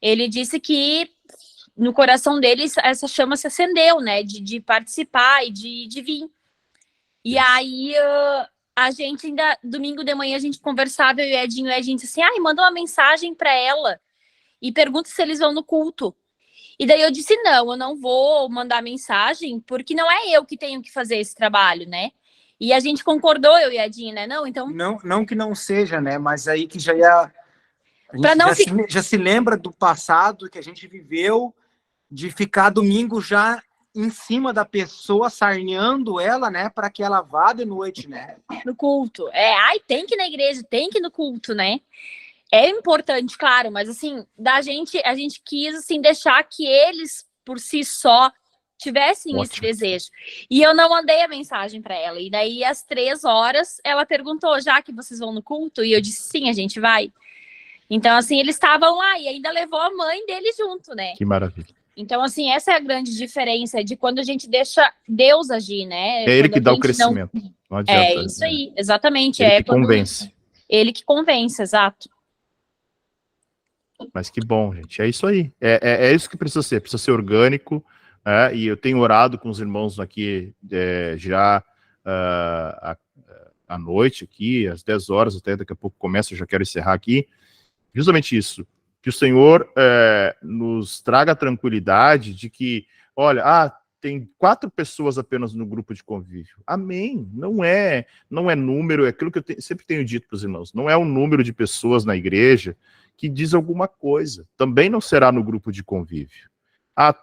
ele disse que no coração dele essa chama se acendeu, né, de participar e de vir. E aí a gente ainda, domingo de manhã, a gente conversava, eu e o Edinho disse assim, manda uma mensagem para ela e pergunta se eles vão no culto. E daí eu disse, não, eu não vou mandar mensagem, porque não é eu que tenho que fazer esse trabalho, né? E a gente concordou, eu e a Edinho, né? Não, então... Não que não seja, né? Mas aí que já ia... A gente já se lembra do passado que a gente viveu, de ficar domingo já em cima da pessoa, sarneando ela, né? Para que ela vá de noite, né? No culto. Tem que ir na igreja, tem que ir no culto, né? É importante, claro, mas assim, a gente quis assim, deixar que eles, por si só, tivessem esse desejo. E eu não mandei a mensagem para ela. E daí, às 3 horas, ela perguntou, já que vocês vão no culto? E eu disse, sim, a gente vai. Então, assim, eles estavam lá e ainda levou a mãe dele junto, né? Que maravilha. Então, assim, essa é a grande diferença de quando a gente deixa Deus agir, né? É ele que dá o crescimento. Não adianta, isso aí, exatamente. Ele que convence. Ele que convence, exato. Mas que bom, gente. É isso aí. É isso que precisa ser orgânico. E eu tenho orado com os irmãos aqui já à noite, aqui, às 10 horas, até daqui a pouco começa, eu já quero encerrar aqui. Justamente isso. Que o Senhor nos traga a tranquilidade de que, olha, tem 4 pessoas apenas no grupo de convívio. Amém. Não é número, é aquilo que eu sempre tenho dito para os irmãos. Não é o número de pessoas na igreja que diz alguma coisa. Também não será no grupo de convívio.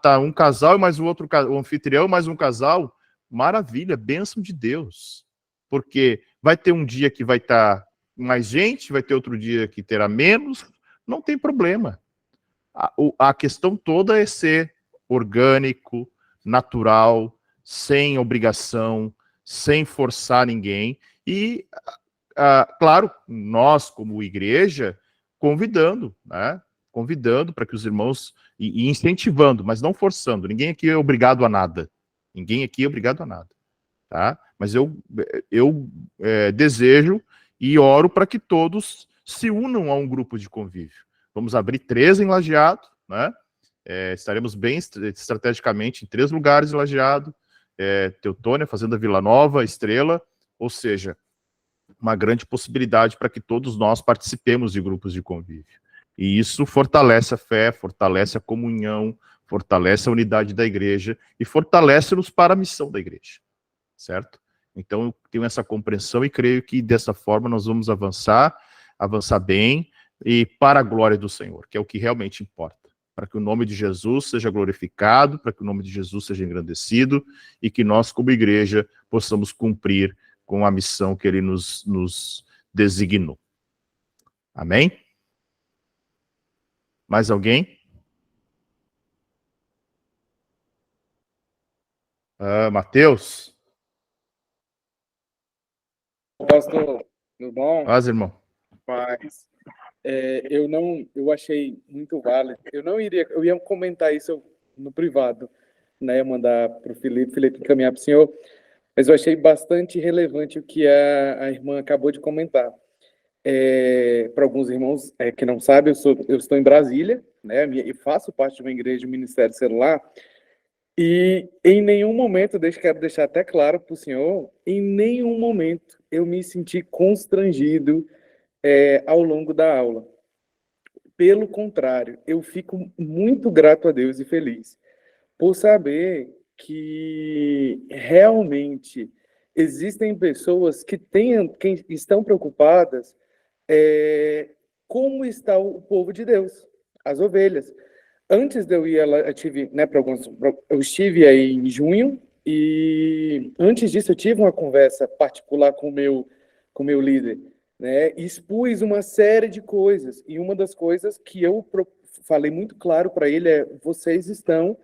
Tá, um casal e mais um outro, o anfitrião mais um casal. Maravilha, bênção de Deus. Porque vai ter um dia que vai estar mais gente, vai ter outro dia que terá menos, não tem problema. A questão toda é ser orgânico, natural, sem obrigação, sem forçar ninguém. E, claro, nós, como igreja, convidando, né? Convidando para que os irmãos, e incentivando, mas não forçando. Ninguém aqui é obrigado a nada. Ninguém aqui é obrigado a nada. Tá? Mas eu desejo e oro para que todos se unam a um grupo de convívio. Vamos abrir 3 em Lajeado, né? Estaremos bem estrategicamente em 3 lugares em Lajeado, Teutônia, Fazenda Vila Nova, Estrela, ou seja, uma grande possibilidade para que todos nós participemos de grupos de convívio. E isso fortalece a fé, fortalece a comunhão, fortalece a unidade da igreja e fortalece-nos para a missão da igreja, certo? Então, eu tenho essa compreensão e creio que dessa forma nós vamos avançar bem e para a glória do Senhor, que é o que realmente importa. Para que o nome de Jesus seja glorificado, para que o nome de Jesus seja engrandecido e que nós, como igreja, possamos cumprir com a missão que ele nos designou. Amém? Mais alguém? Mateus? Pastor, tudo bom? Paz, irmão. Paz. Eu achei muito válido. Eu ia comentar isso no privado, né? Ia mandar para o Felipe encaminhar para o senhor, mas eu achei bastante relevante o que a irmã acabou de comentar. Para alguns irmãos que não sabem, eu estou em Brasília, né? E faço parte de uma igreja de ministério celular. E em nenhum momento, quero deixar até claro para o senhor, em nenhum momento eu me senti constrangido ao longo da aula. Pelo contrário, eu fico muito grato a Deus e feliz por saber que realmente existem pessoas que estão preocupadas como está o povo de Deus, as ovelhas. antes de eu ir, eu tive, né, eu estive aí em junho, e antes disso eu tive uma conversa particular com o meu líder, né, e expus uma série de coisas, e uma das coisas que eu falei muito claro para ele é: vocês estão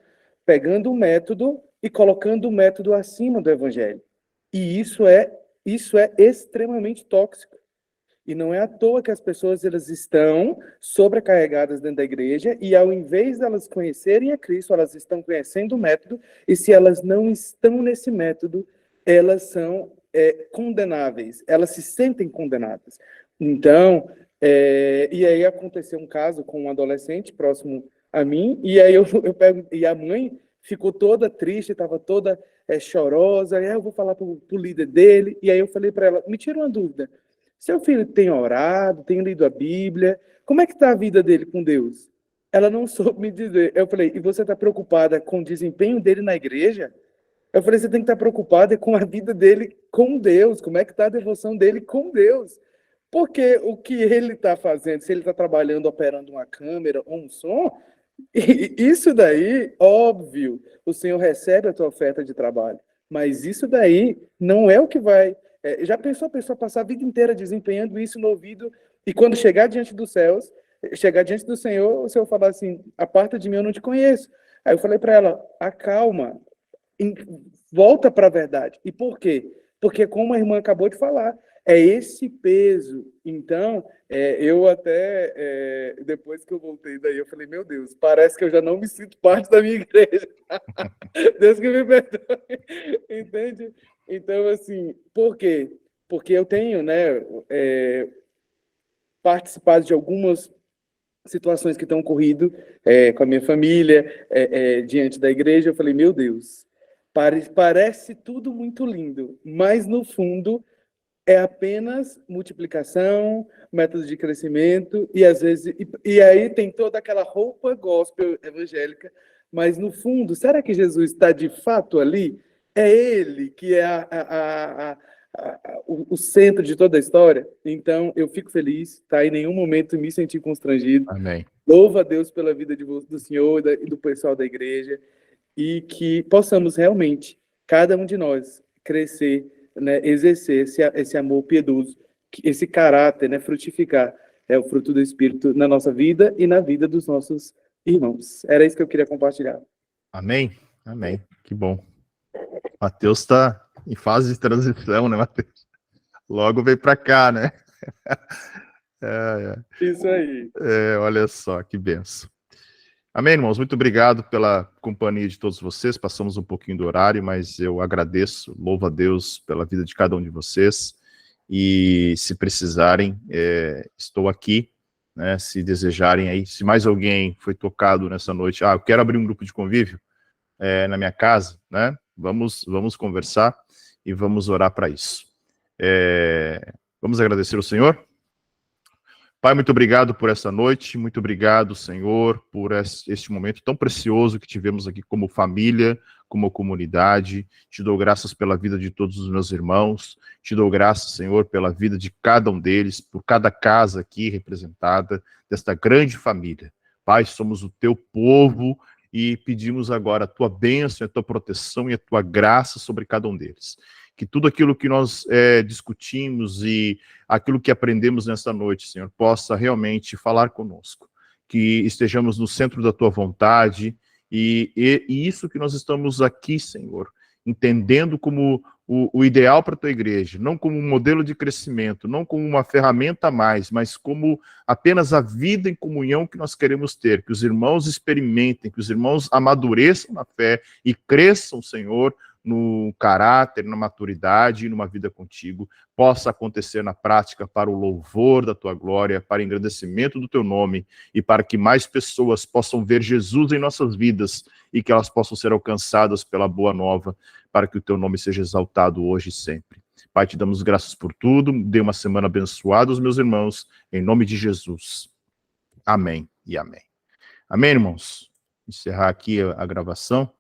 pegando o método e colocando o método acima do evangelho, e isso é extremamente tóxico. E não é à toa que as pessoas elas estão sobrecarregadas dentro da igreja, e ao invés de elas conhecerem a Cristo, elas estão conhecendo o método, e se elas não estão nesse método, elas são condenáveis, elas se sentem condenadas. Então, e aí aconteceu um caso com um adolescente próximo a mim, e aí eu pego, e a mãe ficou toda triste, estava toda chorosa, aí eu vou falar para o líder dele, e aí eu falei para ela: me tira uma dúvida, seu filho tem orado, tem lido a Bíblia, como é que está a vida dele com Deus? Ela não soube me dizer. Eu falei: e você está preocupada com o desempenho dele na igreja? Eu falei: você tem que estar preocupada com a vida dele com Deus, como é que está a devoção dele com Deus. Porque o que ele está fazendo, se ele está trabalhando, operando uma câmera ou um som, isso daí, óbvio, o Senhor recebe a tua oferta de trabalho, mas isso daí não é o que vai... já pensou a pessoa passar a vida inteira desempenhando isso no ouvido, e quando chegar diante dos céus, chegar diante do Senhor, o Senhor falar assim: aparta de mim, eu não te conheço. Aí eu falei para ela: acalma, volta para a verdade. E por quê? Porque, como a irmã acabou de falar, é esse peso. Então, eu até, depois que eu voltei daí, eu falei: meu Deus, parece que eu já não me sinto parte da minha igreja. Deus que me perdoe. Entende? Então, assim, por quê? Porque eu tenho, né, participado de algumas situações que estão ocorrido com a minha família, diante da igreja. Eu falei: meu Deus, parece tudo muito lindo, mas no fundo é apenas multiplicação, método de crescimento, e às vezes e aí tem toda aquela roupa gospel evangélica, mas no fundo, será que Jesus está de fato ali? É ele que é o centro de toda a história? Então, eu fico feliz, tá? Em nenhum momento me senti constrangido. Amém. Louvo a Deus pela vida do Senhor e do pessoal da igreja, e que possamos realmente, cada um de nós, crescer, né, exercer esse amor piedoso, esse caráter, né, frutificar o fruto do Espírito na nossa vida e na vida dos nossos irmãos. Era isso que eu queria compartilhar. Amém? Amém. Que bom. Mateus está em fase de transição, né, Mateus? Logo veio para cá, né? Isso aí. Olha só, que benção. Amém, irmãos? Muito obrigado pela companhia de todos vocês. Passamos um pouquinho do horário, mas eu agradeço, louvo a Deus pela vida de cada um de vocês. E se precisarem, estou aqui, né? Se desejarem aí, se mais alguém foi tocado nessa noite, eu quero abrir um grupo de convívio na minha casa, né? Vamos conversar e vamos orar para isso. Vamos agradecer ao Senhor? Pai, muito obrigado por essa noite, muito obrigado, Senhor, por este momento tão precioso que tivemos aqui como família, como comunidade. Te dou graças pela vida de todos os meus irmãos, te dou graças, Senhor, pela vida de cada um deles, por cada casa aqui representada, desta grande família. Pai, somos o teu povo e pedimos agora a tua bênção, a tua proteção e a tua graça sobre cada um deles. Que tudo aquilo que nós discutimos e aquilo que aprendemos nessa noite, Senhor, possa realmente falar conosco. Que estejamos no centro da tua vontade e isso que nós estamos aqui, Senhor, entendendo como o ideal para a tua igreja, não como um modelo de crescimento, não como uma ferramenta a mais, mas como apenas a vida em comunhão que nós queremos ter, que os irmãos experimentem, que os irmãos amadureçam na fé e cresçam, Senhor, no caráter, na maturidade e numa vida contigo, possa acontecer na prática para o louvor da tua glória, para o engrandecimento do teu nome e para que mais pessoas possam ver Jesus em nossas vidas e que elas possam ser alcançadas pela boa nova, para que o teu nome seja exaltado hoje e sempre. Pai, te damos graças por tudo, dê uma semana abençoada aos meus irmãos, em nome de Jesus. Amém e amém. Amém, irmãos? Encerrar aqui a gravação.